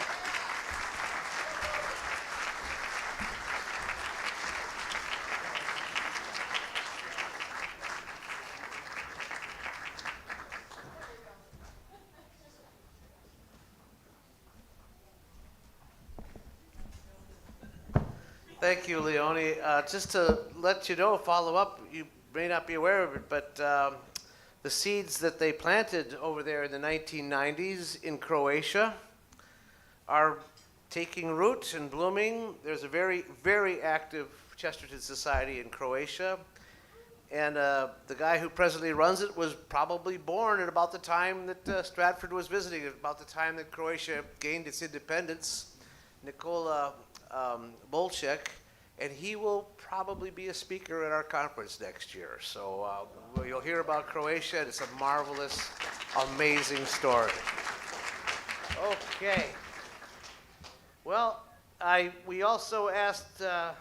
A: Thank you, Leonie. Just to let you know, follow up, you may not be aware of it, but the seeds that they planted over there in the 1990s in Croatia are taking root and blooming. There's a very, very active Chesterton Society in Croatia. And the guy who presently runs it was probably born at about the time that Stratford was visiting, at about the time that Croatia gained its independence. Nikola Bolchek, and he will probably be a speaker at our conference next year. So you'll hear about Croatia. It's a marvelous, amazing story. Okay. Well, we also asked. Okay,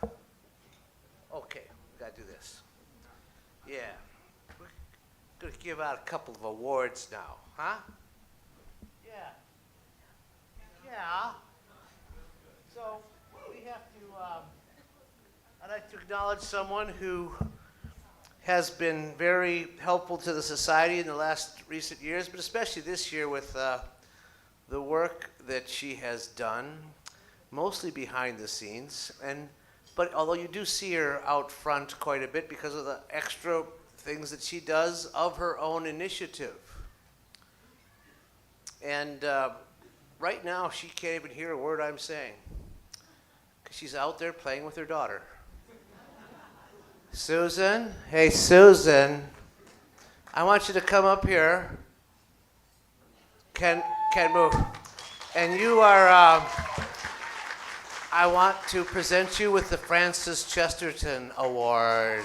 A: we gotta do this. Yeah, we're gonna give out a couple of awards now, huh? Yeah. Yeah. So we have to, I'd like to acknowledge someone who has been very helpful to the society in the last recent years, but especially this year with the work that she has done, mostly behind the scenes. But although you do see her out front quite a bit because of the extra things that she does of her own initiative. And right now, she can't even hear a word I'm saying. She's out there playing with her daughter. Susan, hey Susan, I want you to come up here. Can't move. And you are, I want to present you with the Francis Chesterton Award.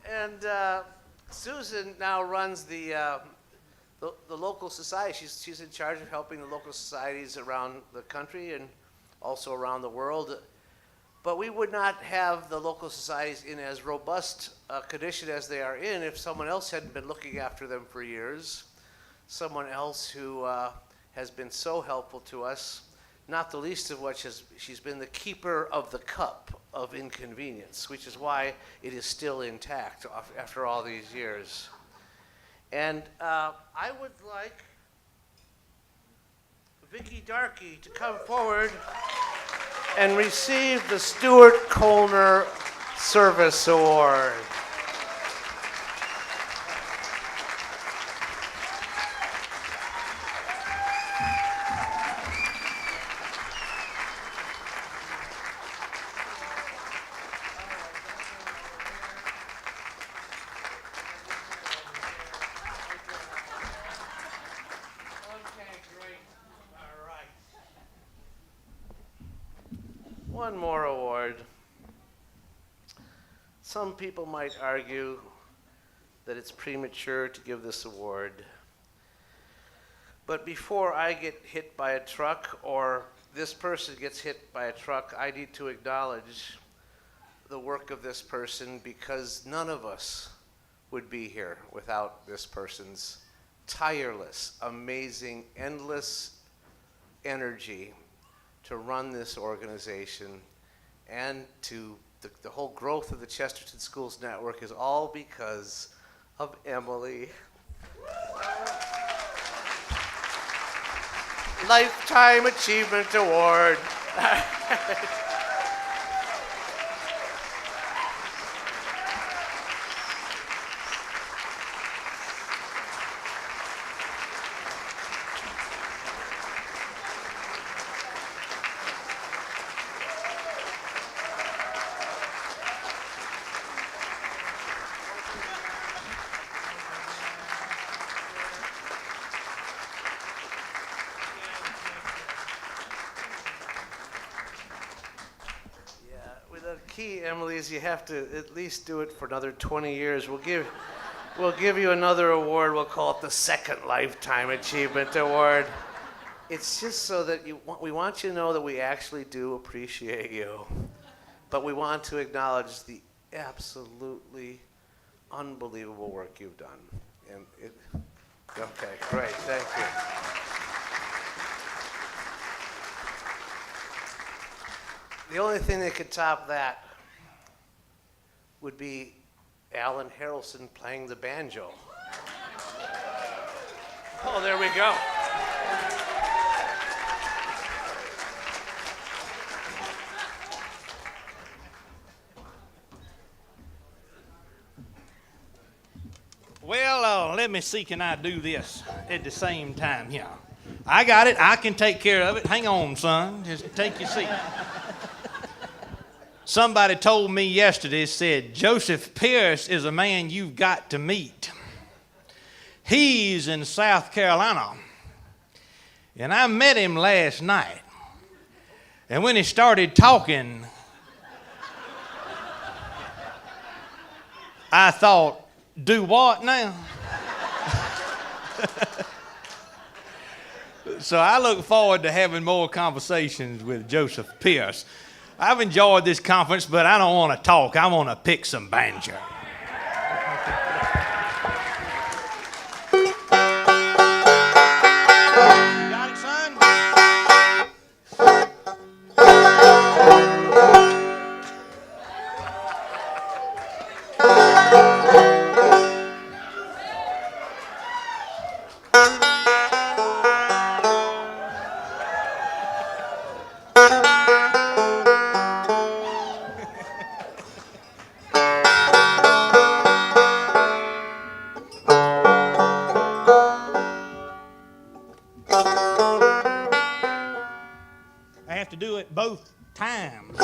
A: And Susan now runs the local society. She's in charge of helping the local societies around the country and also around the world. But we would not have the local societies in as robust a condition as they are in if someone else hadn't been looking after them for years. Someone else who has been so helpful to us, not the least of which is she's been the keeper of the cup of inconvenience, which is why it is still intact after all these years. And I would like Vicki Darkey to come forward and receive the Stuart Colner Service Award. One more award. Some people might argue that it's premature to give this award. But before I get hit by a truck or this person gets hit by a truck, I need to acknowledge the work of this person because none of us would be here without this person's tireless, amazing, endless energy to run this organization and to the whole growth of the Chesterton Schools Network is all because of Emily. Lifetime Achievement Award. The key, Emily, is you have to at least do it for another 20 years. We'll give you another award. We'll call it the Second Lifetime Achievement Award. It's just so that we want you to know that we actually do appreciate you, but we want to acknowledge the absolutely unbelievable work you've done. Okay, great, thank you. The only thing that could top that would be Alan Harrelson playing the banjo. Oh, there we go.
H: Well, let me see, can I do this at the same time here? I got it. I can take care of it. Hang on, son. Just take your seat. Somebody told me yesterday, said, Joseph Pierce is a man you've got to meet. He's in South Carolina. And I met him last night. And when he started talking, I thought, do what now? So I look forward to having more conversations with Joseph Pierce. I've enjoyed this conference, but I don't want to talk. I want to pick some banjo. You got it, son? I have to do it both times.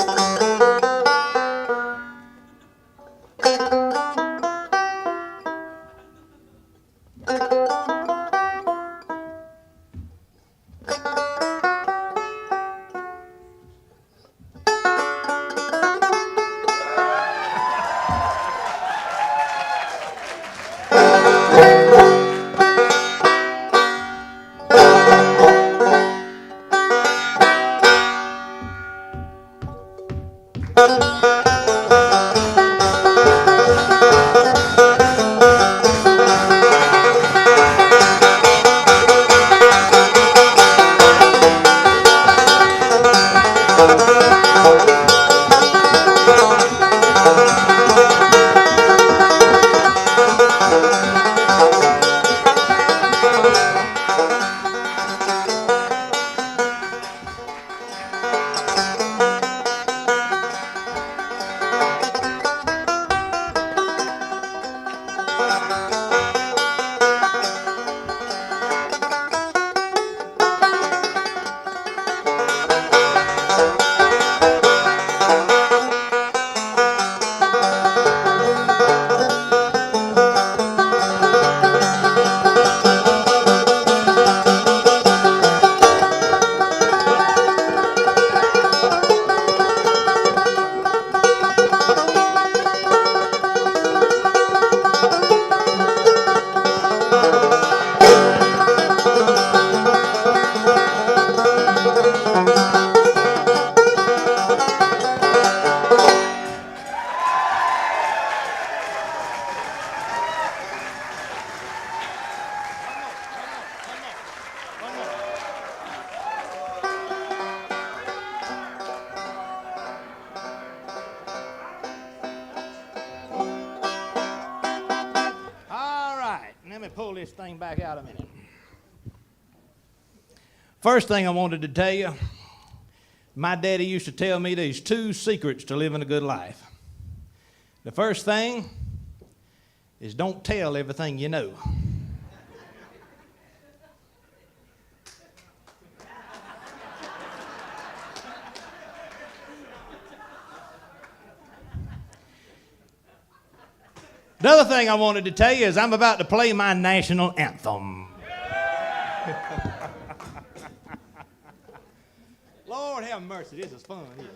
H: this thing back out a minute. First thing I wanted to tell you, my daddy used to tell me there's 2 secrets to living a good life. The first thing is don't tell everything you know. The other thing I wanted to tell you is I'm about to play my national anthem. Lord have mercy, this is fun here.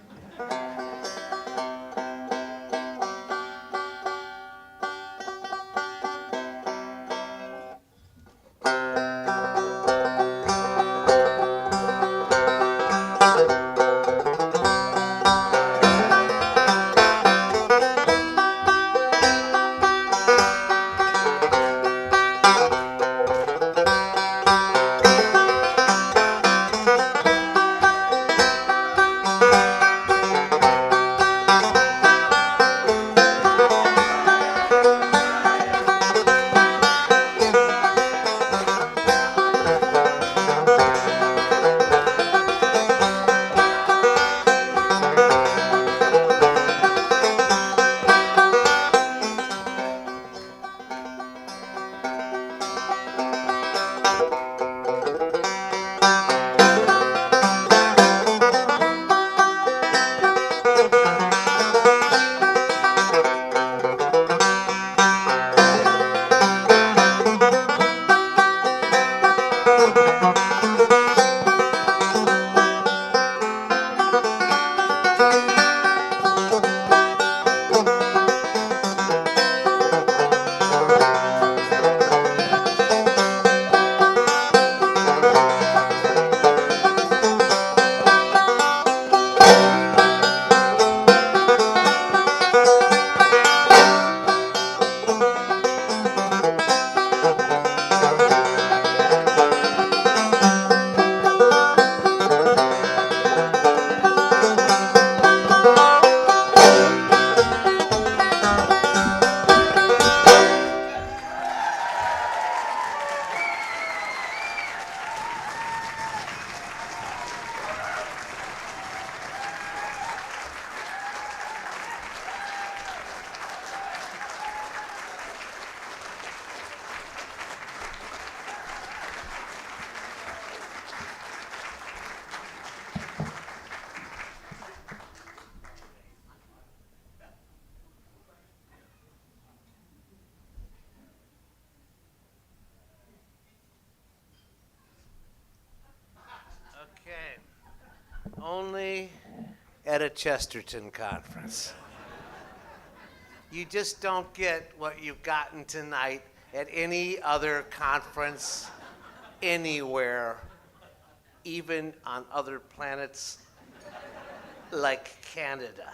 A: Okay. Only at a Chesterton conference. You just don't get what you've gotten tonight at any other conference anywhere, even on other planets like Canada.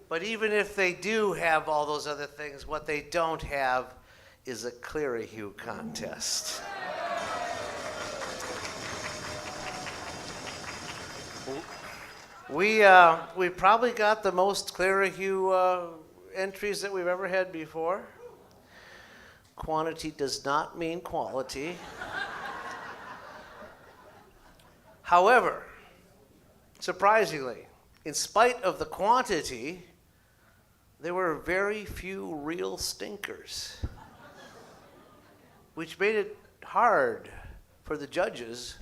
A: But even if they do have all those other things, what they don't have is a Clerihews contest. We probably got the most Clerihews entries that we've ever had before. Quantity does not mean quality. However, surprisingly, in spite of the quantity, there were very few real stinkers, which made it hard for the judges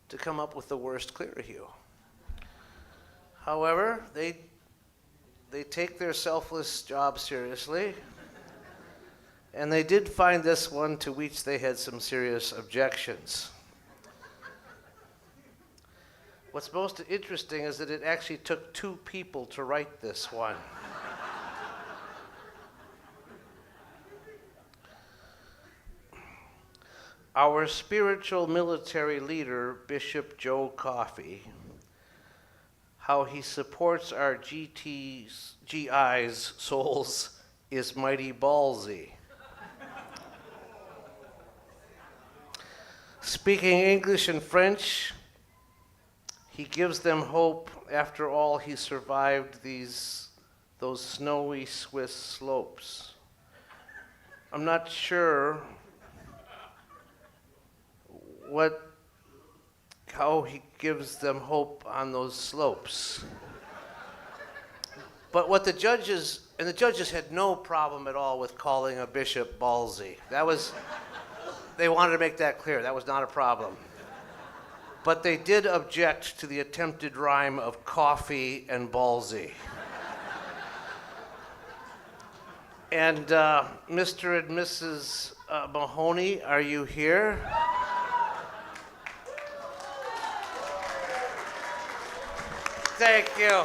A: to come up with the worst Clerihews. However, they take their selfless job seriously, and they did find this one to which they had some serious objections. What's most interesting is that it actually took 2 people to write this one. Our spiritual military leader, Bishop Joe Coffey, how he supports our GI's souls is mighty ballsy. Speaking English and French, he gives them hope. After all, he survived those snowy Swiss slopes. I'm not sure how he gives them hope on those slopes. But what the judges had no problem at all with calling a bishop ballsy. They wanted to make that clear. That was not a problem. But they did object to the attempted rhyme of coffee and ballsy. And Mr. and Mrs. Mahoney, are you here? Thank you.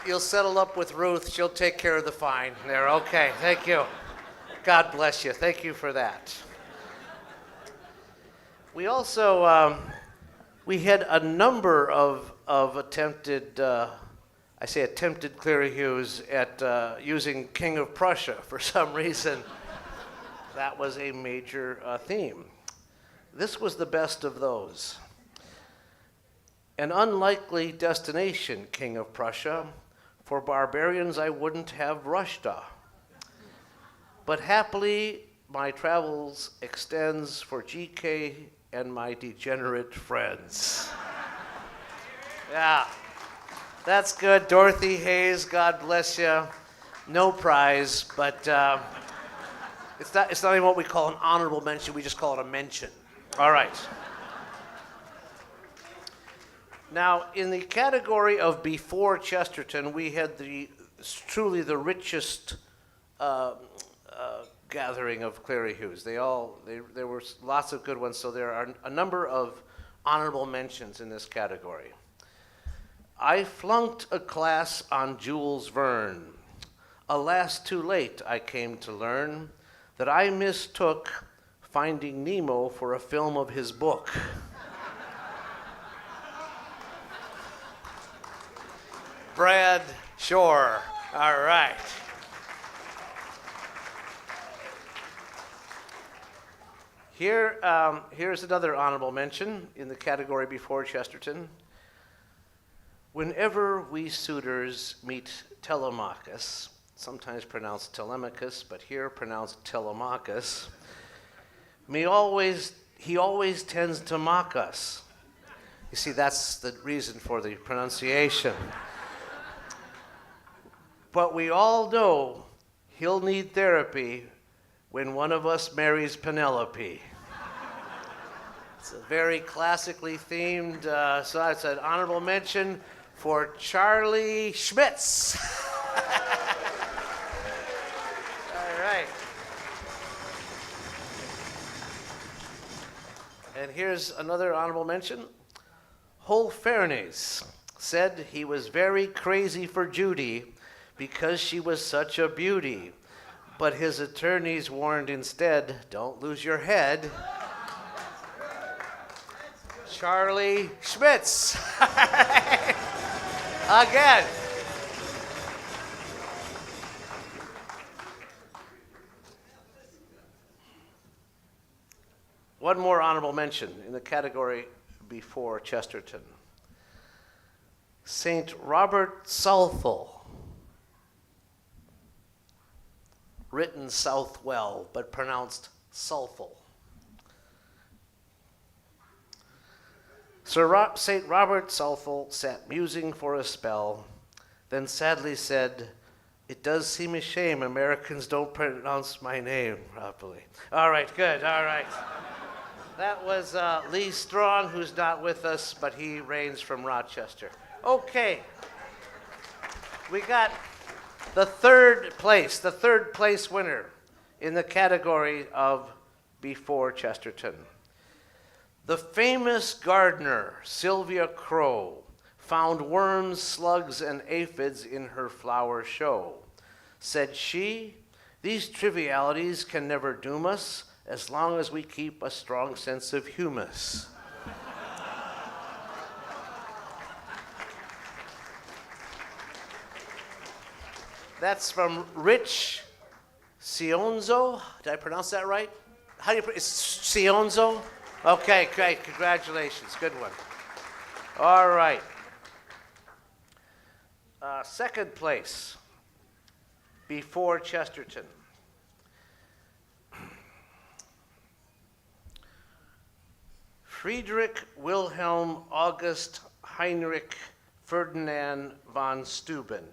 A: You'll settle up with Ruth. She'll take care of the fine there. Okay, thank you. God bless you. Thank you for that. We also we had a number of attempted Clerihews at using King of Prussia for some reason. That was a major theme. This was the best of those. An unlikely destination, King of Prussia. For barbarians I wouldn't have Rushta. But happily my travels extends for GK and my degenerate friends. Yeah, that's good. Dorothy Hayes, God bless you. No prize, but it's not even what we call an honorable mention. We just call it a mention. All right. Now, in the category of before Chesterton, we had truly the richest gathering of Clerihews. There were lots of good ones, so there are a number of honorable mentions in this category. I flunked a class on Jules Verne. Alas, too late I came to learn that I mistook Finding Nemo for a film of his book. Brad Shore. All right. Here's another honorable mention in the category before Chesterton. Whenever we suitors meet Telemachus, sometimes pronounced Telemachus, but here pronounced Telemachus, he always tends to mock us. You see, that's the reason for the pronunciation. But we all know he'll need therapy when one of us marries Penelope. It's a very classically themed, so it's an honorable mention for Charlie Schmitz. All right. And here's another honorable mention. Holofernes said he was very crazy for Judy because she was such a beauty. But his attorneys warned instead, don't lose your head. Charlie Schmitz. Again. One more honorable mention in the category before Chesterton. St. Robert Southwell. Written Southwell, but pronounced Southwell. St. Robert Southwell sat musing for a spell, then sadly said, "It does seem a shame Americans don't pronounce my name properly." All right, good, all right. That was Lee Strong, who's not with us, but he reigns from Rochester. Okay. We got the third place winner in the category of before Chesterton. The famous gardener, Sylvia Crow, found worms, slugs, and aphids in her flower show. Said she, "These trivialities can never doom us as long as we keep a strong sense of humus." That's from Rich Sionzo. Did I pronounce that right? How do you pronounce it? Sionzo? Okay, great. Congratulations. Good one. All right. Second place before Chesterton. Friedrich Wilhelm August Heinrich Ferdinand von Steuben.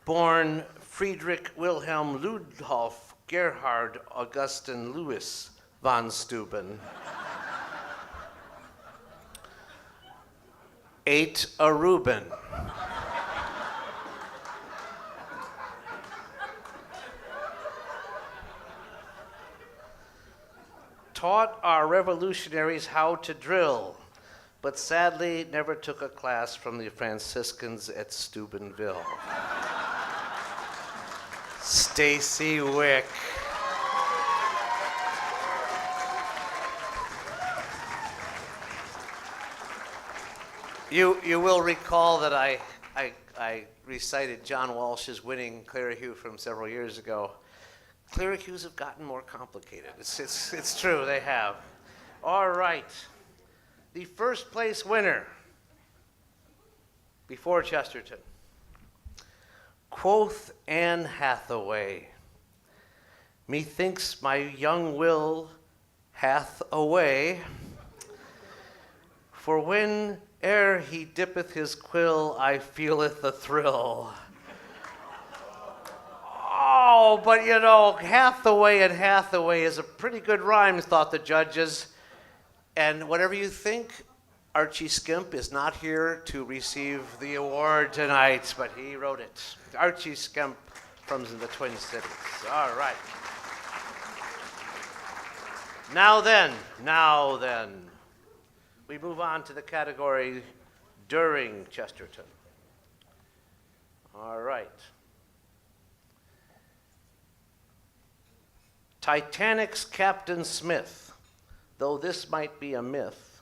A: Born Friedrich Wilhelm Ludolf Gerhard Augustin Louis von Steuben. Ate a Reuben. Taught our revolutionaries how to drill, but sadly never took a class from the Franciscans at Steubenville. Stacy Wick. You will recall that I recited John Walsh's winning Clerihews from several years ago. Clerihews have gotten more complicated. It's true, they have. All right. The first place winner before Chesterton. Quoth Anne Hathaway, methinks my young will hath a way, for whene'er he dippeth his quill, I feeleth a thrill. Oh, but you know, Hathaway and Hathaway is a pretty good rhyme, thought the judges. And whatever you think, Archie Skimp is not here to receive the award tonight, but he wrote it. Archie Skimp from the Twin Cities. All right. Now then, we move on to the category during Chesterton. All right. Titanic's Captain Smith, though this might be a myth,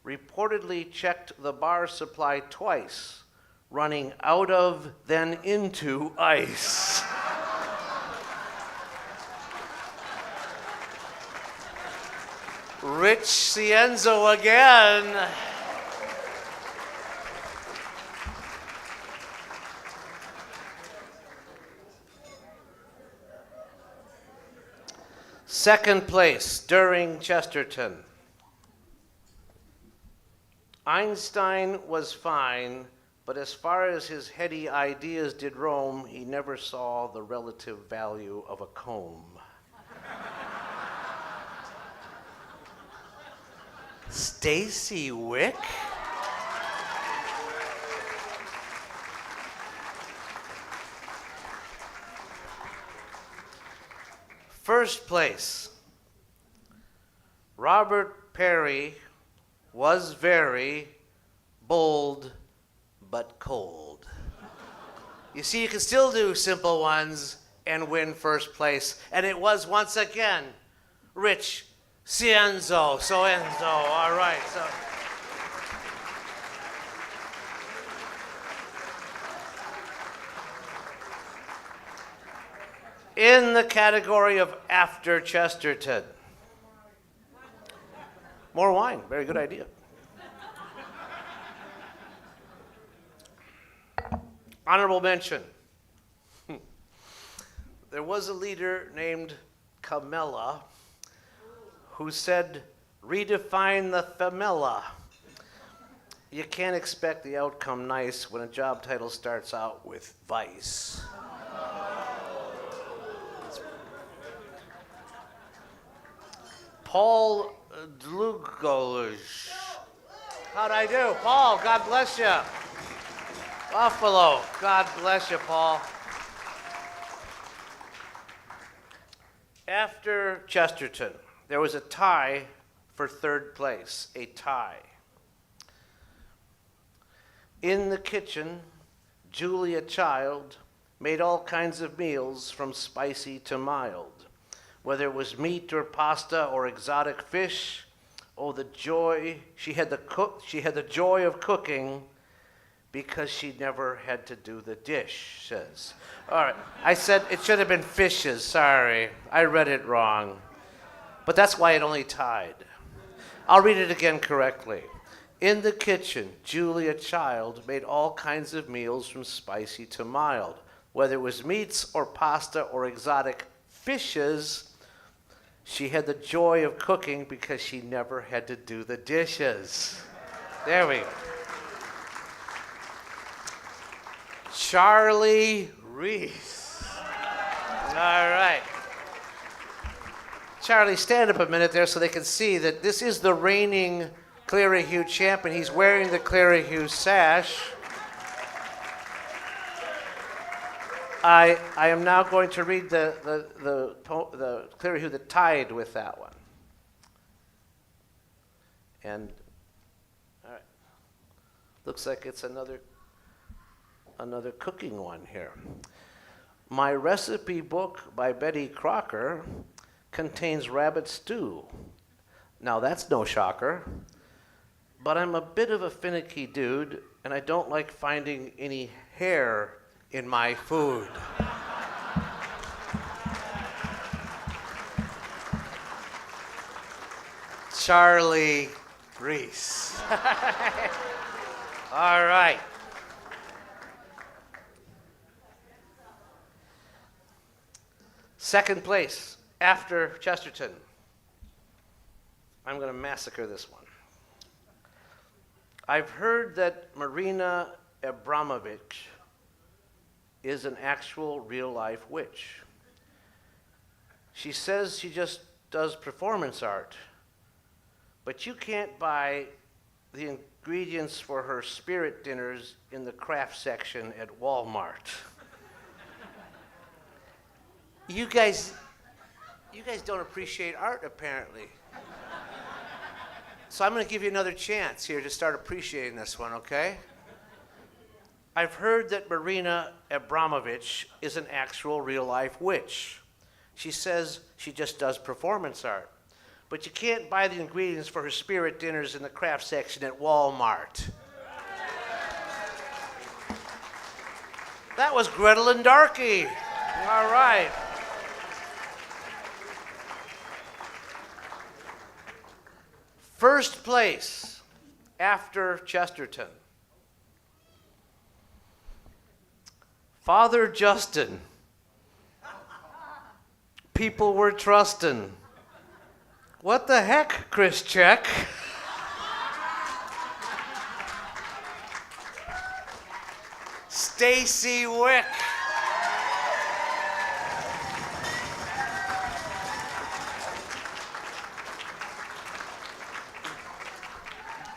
A: reportedly checked the bar supply twice, running out of, then into ice. Rich Cienzo again. Second place during Chesterton. Einstein was fine, but as far as his heady ideas did roam, he never saw the relative value of a comb. Stacy Wick? First place, Robert Perry was very bold but cold. You see, you can still do simple ones and win first place. And it was once again Rich Cienzo. All right. So. In the category of after Chesterton. More wine. Very good idea. Honorable mention. There was a leader named Camilla who said, redefine the familla. You can't expect the outcome nice when a job title starts out with vice. Paul Dlugosh. How'd I do? Paul, God bless you. Buffalo, God bless you, Paul. After Chesterton, there was a tie for third place, a tie. In the kitchen, Julia Child made all kinds of meals from spicy to mild. Whether it was meat or pasta or exotic fish, oh, the joy, she had the joy of cooking because she never had to do the dish, says. All right, I said it should have been fishes, sorry. I read it wrong. But that's why it only tied. I'll read it again correctly. In the kitchen, Julie, a child, made all kinds of meals from spicy to mild. Whether it was meats or pasta or exotic fishes, she had the joy of cooking because she never had to do the dishes. There we go. Charlie Reese. All right. Charlie, stand up a minute there so they can see that this is the reigning Clerihews champion. He's wearing the Clerihews sash. I am now going to read the Clerihews that tied with that one. And all right, looks like it's another cooking one here. My recipe book by Betty Crocker contains rabbit stew. Now that's no shocker, but I'm a bit of a finicky dude, and I don't like finding any hair in my food. Charlie Reese. All right. Second place after Chesterton. I'm going to massacre this one. I've heard that Marina Abramovich is an actual real-life witch. She says she just does performance art, but you can't buy the ingredients for her spirit dinners in the craft section at Walmart. You guys don't appreciate art, apparently. So I'm going to give you another chance here to start appreciating this one, okay? I've heard that Marina Abramovich is an actual real-life witch. She says she just does performance art, but you can't buy the ingredients for her spirit dinners in the craft section at Walmart. That was Gretel and Darky. All right. First place after Chesterton. Father Justin. People were trusting. What the heck, Chris Check? Stacy Wick.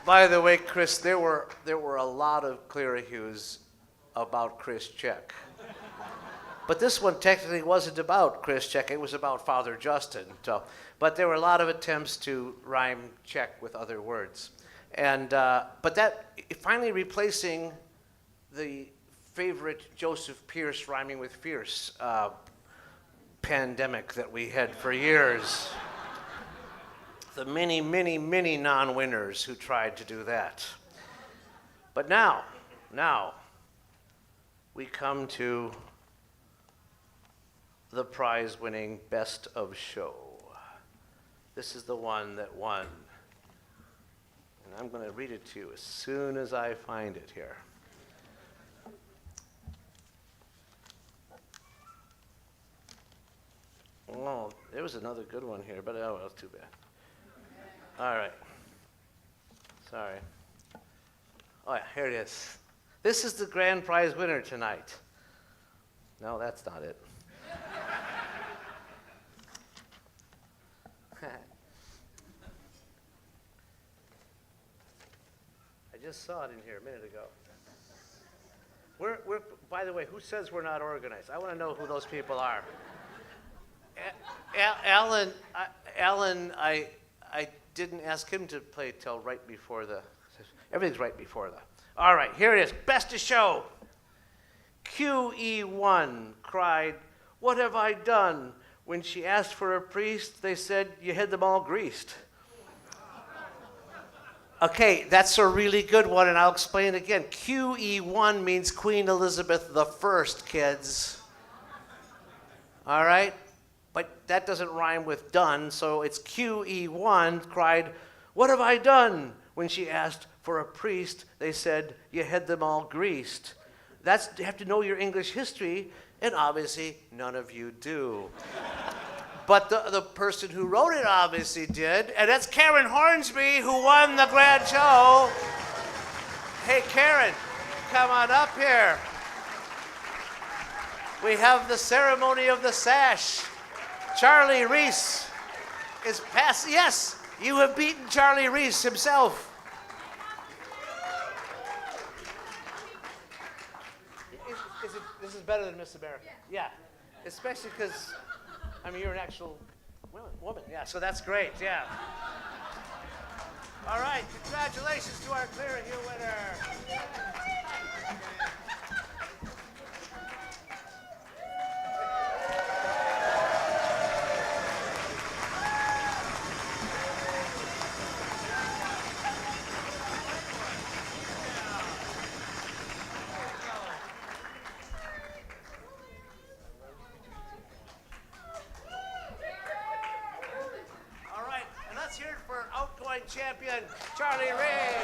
A: By the way, Chris, there were a lot of Clerihews about Chris Check. But this one technically wasn't about Chris Check, it was about Father Justin. So, but there were a lot of attempts to rhyme Check with other words. And, but that, finally replacing the favorite Joseph Pierce rhyming with fierce pandemic that we had for years. The many, many, many non-winners who tried to do that. But now, we come to the prize-winning Best of Show. This is the one that won. And I'm going to read it to you as soon as I find it here. Oh, there was another good one here, but oh, that's too bad. All right. Sorry. Oh, yeah, here it is. This is the grand prize winner tonight. No, that's not it. I just saw it in here a minute ago. We're, by the way, who says we're not organized? I want to know who those people are. Alan, I didn't ask him to play till right before the, everything's right before the. All right, here it is, Best of Show. QE1 cried, "What have I done?" When she asked for a priest, they said, "You had them all greased." Okay, that's a really good one, and I'll explain it again. QE1 means Queen Elizabeth I, kids. All right? But that doesn't rhyme with done, so it's QE1 cried, "What have I done?" when she asked for a priest, they said you had them all greased. You have to know your English history, and obviously none of you do. But the person who wrote it obviously did, and that's Karen Hornsby, who won the grand show. Hey, Karen, come on up here. We have the ceremony of the sash. Charlie Reese is passing. Yes, you have beaten Charlie Reese himself. This is better than Miss America. Yeah. Especially because, you're an actual woman. Yeah, so that's great. Yeah. All right. Congratulations to our Clerihews winner. Let's hear it for outgoing champion, Charlie Ray.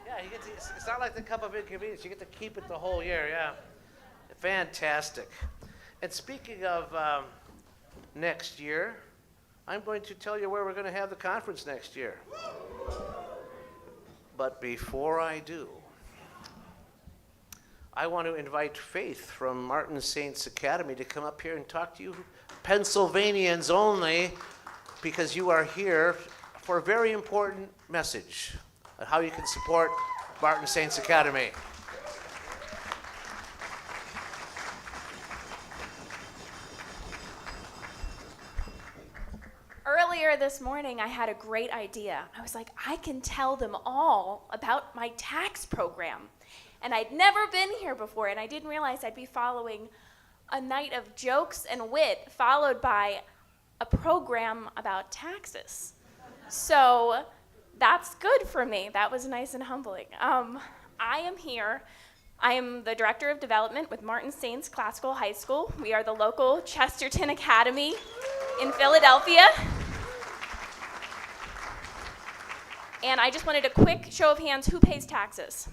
A: Yeah, it's not like the cup of inconvenience. You get to keep it the whole year, yeah. Fantastic. And speaking of next year, I'm going to tell you where we're going to have the conference next year. But before I do, I want to invite Faith from Martin Saints Academy to come up here and talk to you Pennsylvanians only, because you are here for a very important message on how you can support Martin Saints Academy.
I: Earlier this morning, I had a great idea. I was like, I can tell them all about my tax program. And I'd never been here before, and I didn't realize I'd be following a night of jokes and wit, followed by a program about taxes. So that's good for me. That was nice and humbling. I am here. I am the Director of Development with Martin Saints Classical High School. We are the local Chesterton Academy in Philadelphia. And I just wanted a quick show of hands, who pays taxes?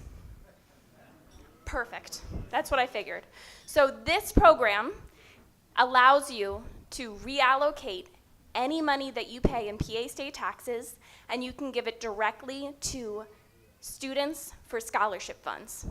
I: Perfect. That's what I figured. So this program allows you to reallocate any money that you pay in PA state taxes, and you can give it directly to students for scholarship funds.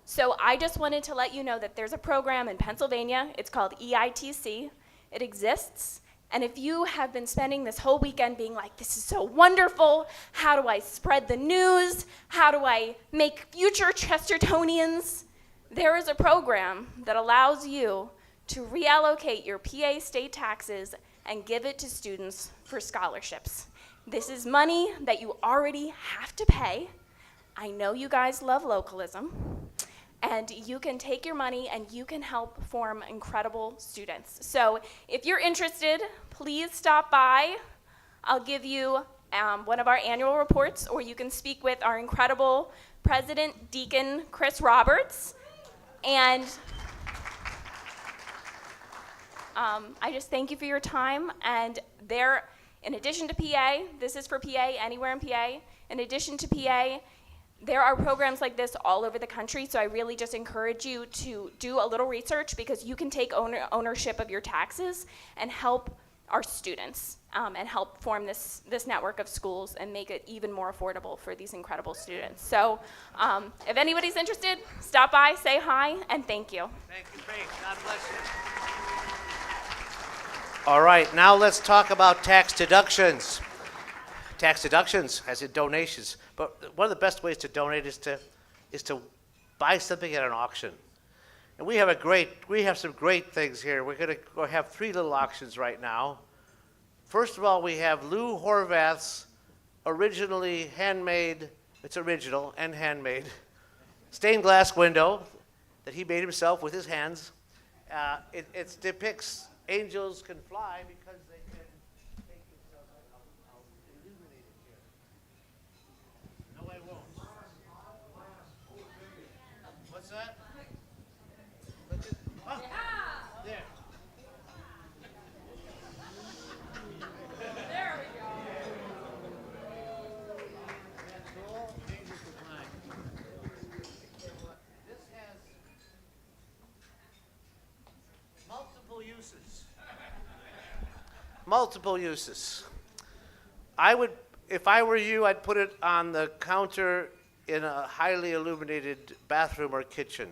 I: So I just wanted to let you know that there's a program in Pennsylvania. It's called EITC. It exists. And if you have been spending this whole weekend being like, this is so wonderful, how do I spread the news? How do I make future Chestertonians? There is a program that allows you to reallocate your PA state taxes and give it to students for scholarships. This is money that you already have to pay. I know you guys love localism. And you can take your money and you can help form incredible students. So if you're interested, please stop by. I'll give you one of our annual reports, or you can speak with our incredible President, Deacon Chris Roberts. And I just thank you for your time. And there, in addition to PA, this is for PA, anywhere in PA, in addition to PA, there are programs like this all over the country, so I really just encourage you to do a little research, because you can take ownership of your taxes and help our students and help form this network of schools and make it even more affordable for these incredible students. So if anybody's interested, stop by, say hi, and thank you.
A: Thank you, Faith. God bless you. All right, now let's talk about tax deductions. Tax deductions, as in donations. But one of the best ways to donate is to buy something at an auction. And we have some great things here. We're going to have 3 little auctions right now. First of all, we have Lou Horvath's originally handmade, it's original and handmade, stained glass window that he made himself with his hands. It depicts angels can fly because they can make themselves. I'll illuminate it here. No, I won't. What's that? Oh. multiple uses. I would, if I were you, I'd put it on the counter in a highly illuminated bathroom or kitchen.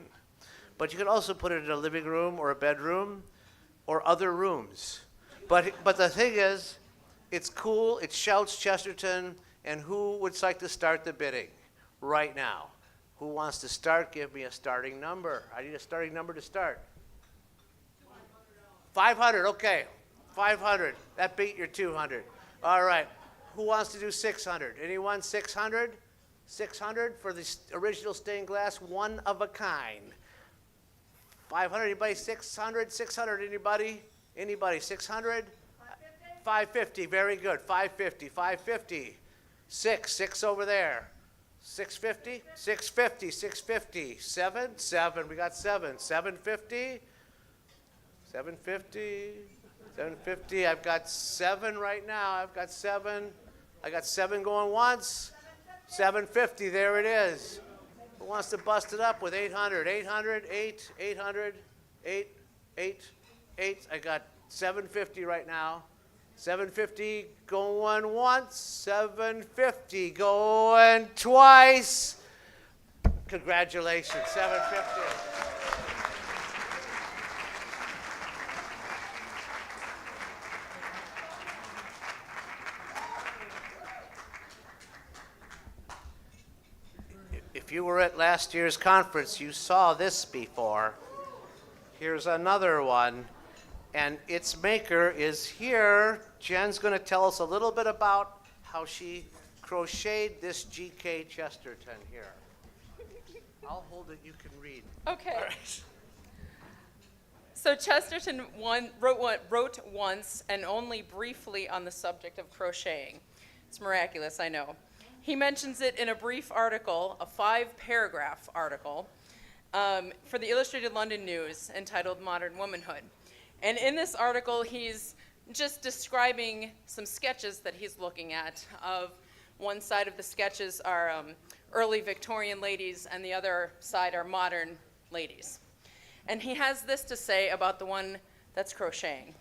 A: But you could also put it in a living room or a bedroom or other rooms. But the thing is, it's cool, it shouts Chesterton, and who would like to start the bidding right now? Who wants to start? Give me a starting number. I need a starting number to start. 500, okay. 500. That beat your 200. All right. Who wants to do 600? Anyone? 600? 600 for the original stained glass, one of a kind. 500. Anybody? 600? 600. Anybody? Anybody? 600? 550. Very good. 550. 550. Six over there. 650. 650. 650. 7. We got 7. 750. 750. 750. I've got 7 right now. I've got 7. I got 7 going once. 750. There it is. Who wants to bust it up with 800? 800. 800. 8. I got 750 right now. 750 going once. 750 going twice. Congratulations. 750. If you were at last year's conference, you saw this before. Here's another one, and its maker is here. Jen's going to tell us a little bit about how she crocheted this G.K. Chesterton here. I'll hold it, you can read.
J: Okay. So Chesterton wrote once and only briefly on the subject of crocheting. It's miraculous, I know. He mentions it in a brief article, a 5-paragraph article, for the Illustrated London News entitled Modern Womanhood. And in this article, he's just describing some sketches that he's looking at. Of one side of the sketches are early Victorian ladies, and the other side are modern ladies. And he has this to say about the one that's crocheting.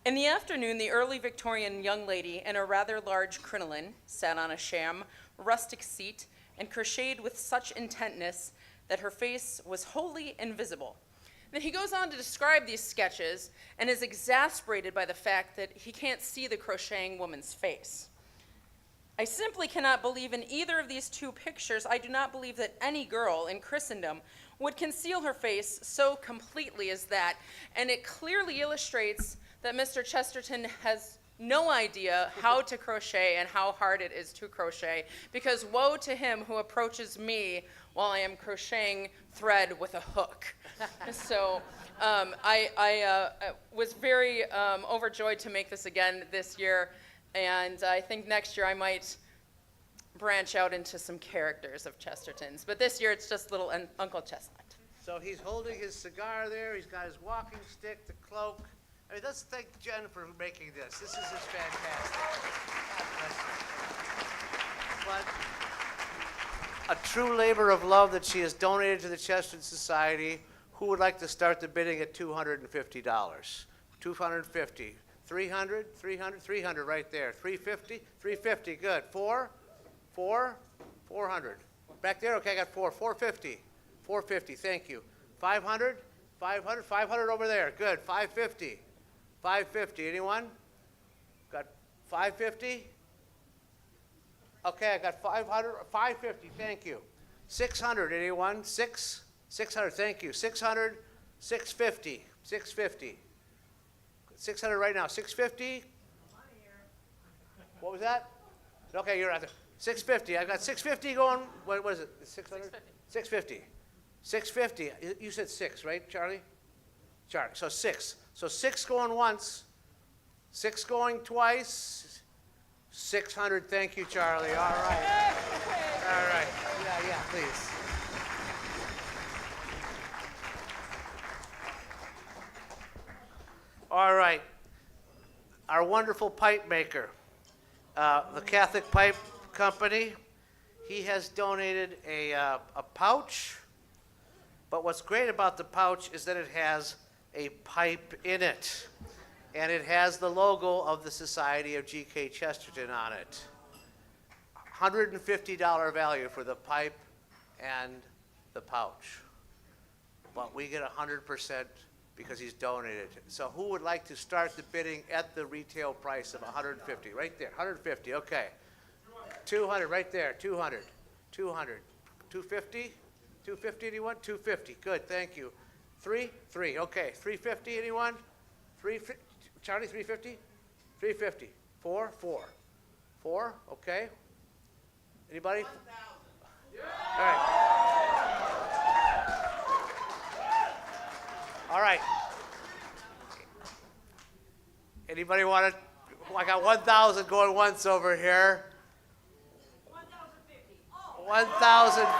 J: In the afternoon, the early Victorian young lady in a rather large crinoline sat on a sham, rustic seat and crocheted with such intentness that her face was wholly invisible. Then he goes on to describe these sketches and is exasperated by the fact that he can't see the crocheting woman's face. I simply cannot believe in either of these two pictures. I do not believe that any girl in Christendom would conceal her face so completely as that, and it clearly illustrates that Mr. Chesterton has no idea how to crochet and how hard it is to crochet, because woe to him who approaches me while I am crocheting thread with a hook. So I was very overjoyed to make this again this year, and I think next year I might branch out into some characters of Chesterton's. But this year it's just little Uncle Chestnut.
A: So he's holding his cigar there. He's got his walking stick, the cloak. I mean, let's thank Jen for making this. This is just fantastic. But a true labor of love that she has donated to the Chesterton Society. Who would like to start the bidding at $250? 250. 300, 300, 300 right there. 350, 350, good. 400. Back there, okay, I got 450. 450, thank you. 500, 500 over there, good. 550. 550, anyone? Got 550? Okay, I got 500, 550, thank you. 600, anyone? 600, thank you. 600, 650, 650. 600 right now, 650? What was that? Okay, you're out there. 650, I got 650 going, what is it, 600? 650. 650, you said 6, right, Charlie? Charlie, so 6. So 6 going once, 6 going twice, 600, thank you, Charlie, all right. All right, yeah, please. All right, our wonderful pipe maker, the Catholic Pipe Company, he has donated a pouch, but what's great about the pouch is that it has a pipe in it. And it has the logo of the Society of G.K. Chesterton on it. $150 value for the pipe and the pouch. But we get 100% because he's donated. So who would like to start the bidding at the retail price of 150? Right there, 150, okay. 200, right there, 200, 200, 250? 250, anyone? 250, good, thank you. Three, okay. 350, anyone? Charlie, 350? 350. Four, okay. Anybody? 1,000. All right. All right. Anybody want to? I got 1,000 going once over here. 1,550. 1,050.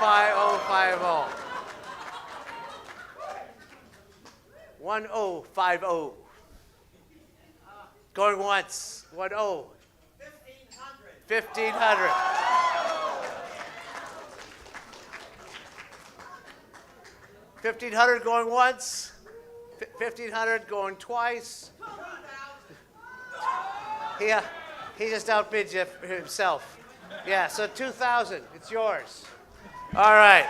A: Going once. 1,0. 1,500. 1,500 going once. 1,500 going twice. Yeah, he just outbid you himself. Yeah, so 2,000. It's yours. All right.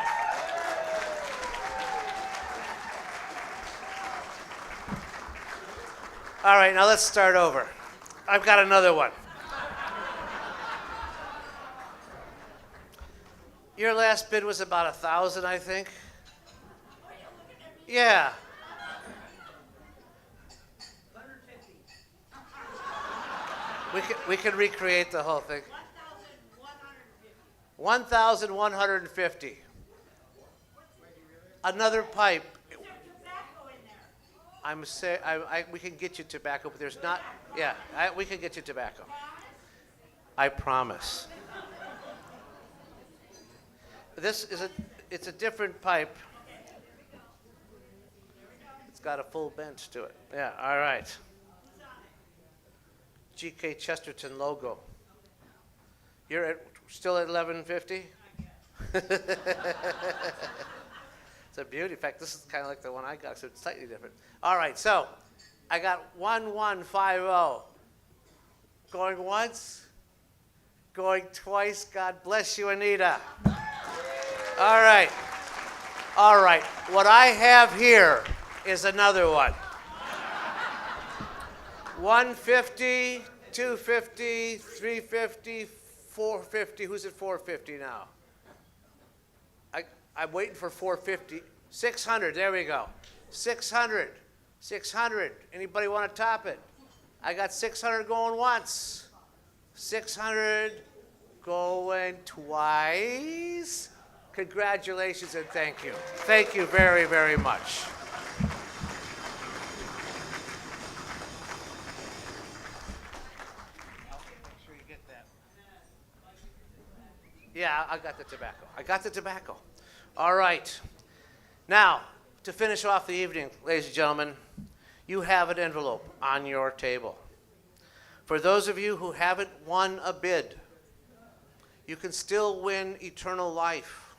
A: All right, now let's start over. I've got another one. Your last bid was about 1,000, I think. Yeah. 150. We can recreate the whole thing. 1,150. Another pipe. We can get you tobacco, but there's not. Yeah, we can get you tobacco. I promise. It's a different pipe. It's got a full bench to it. Yeah, all right. G.K. Chesterton logo. You're still at 1150? It's a beauty. In fact, this is kind of like the one I got, so it's slightly different. All right, so I got 1,150. Going once, going twice. God bless you, Anita. All right. All right. What I have here is another one. 150, 250, 350, 450. Who's at 450 now? I'm waiting for 450. 600, there we go. 600, 600. Anybody want to top it? I got 600 going once. 600 going twice. Congratulations and thank you. Thank you very, very much. Yeah, I got the tobacco. All right. Now, to finish off the evening, ladies and gentlemen, you have an envelope on your table. For those of you who haven't won a bid, you can still win eternal life.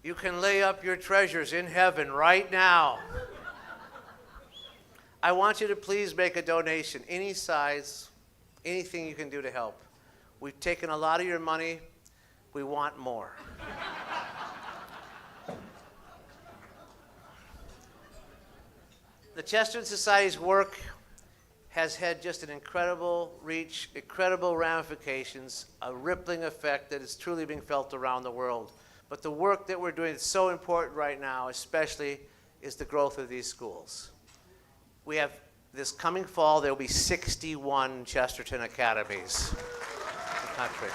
A: You can lay up your treasures in heaven right now. I want you to please make a donation, any size, anything you can do to help. We've taken a lot of your money. We want more. The Chesterton Society's work has had just an incredible reach, incredible ramifications, a rippling effect that is truly being felt around the world. But the work that we're doing that's so important right now, especially, is the growth of these schools. We have, this coming fall, there will be 61 Chesterton academies in the country.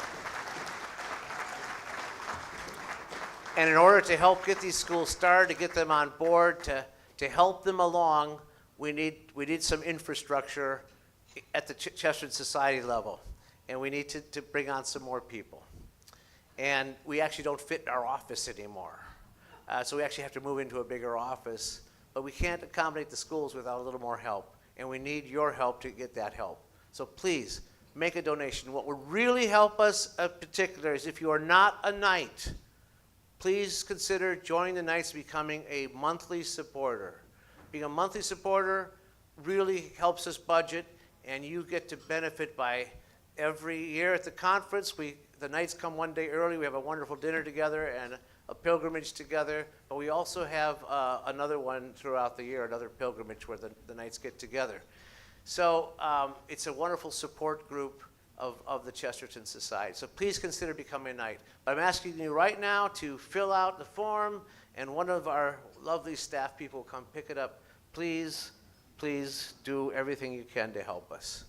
A: And in order to help get these schools started, to get them on board, to help them along, we need some infrastructure at the Chesterton Society level. And we need to bring on some more people. And we actually don't fit in our office anymore. So we actually have to move into a bigger office. But we can't accommodate the schools without a little more help. And we need your help to get that help. So please, make a donation. What would really help us in particular is if you are not a knight, please consider joining the Knights, becoming a monthly supporter. Being a monthly supporter really helps us budget, and you get to benefit by every year at the conference. The Knights come one day early. We have a wonderful dinner together and a pilgrimage together, but we also have another one throughout the year, another pilgrimage where the Knights get together. So it's a wonderful support group of the Chesterton Society. So please consider becoming a Knight. But I'm asking you right now to fill out the form, and one of our lovely staff people will come pick it up. Please, please do everything you can to help us.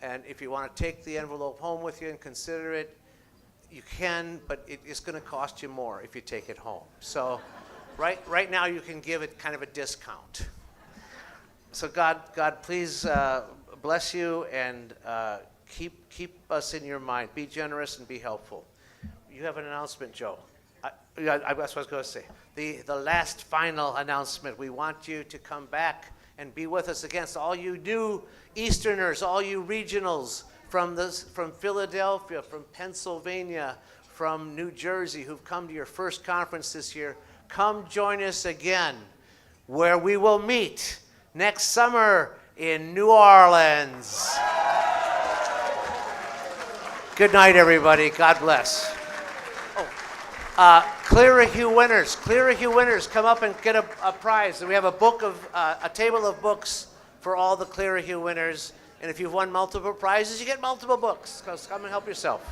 A: And if you want to take the envelope home with you and consider it, you can, but it's going to cost you more if you take it home. So right now you can give it kind of a discount. So God, please bless you and keep us in your mind. Be generous and be helpful. You have an announcement, Joe. That's what I was going to say. The last final announcement. We want you to come back and be with us against all you new Easterners, all you regionals from Philadelphia, from Pennsylvania, from New Jersey who've come to your first conference this year. Come join us again where we will meet next summer in New Orleans. Good night, everybody. God bless. Clerihews winners, come up and get a prize. We have a table of books for all the Clerihews winners. And if you've won multiple prizes, you get multiple books. Come and help yourself.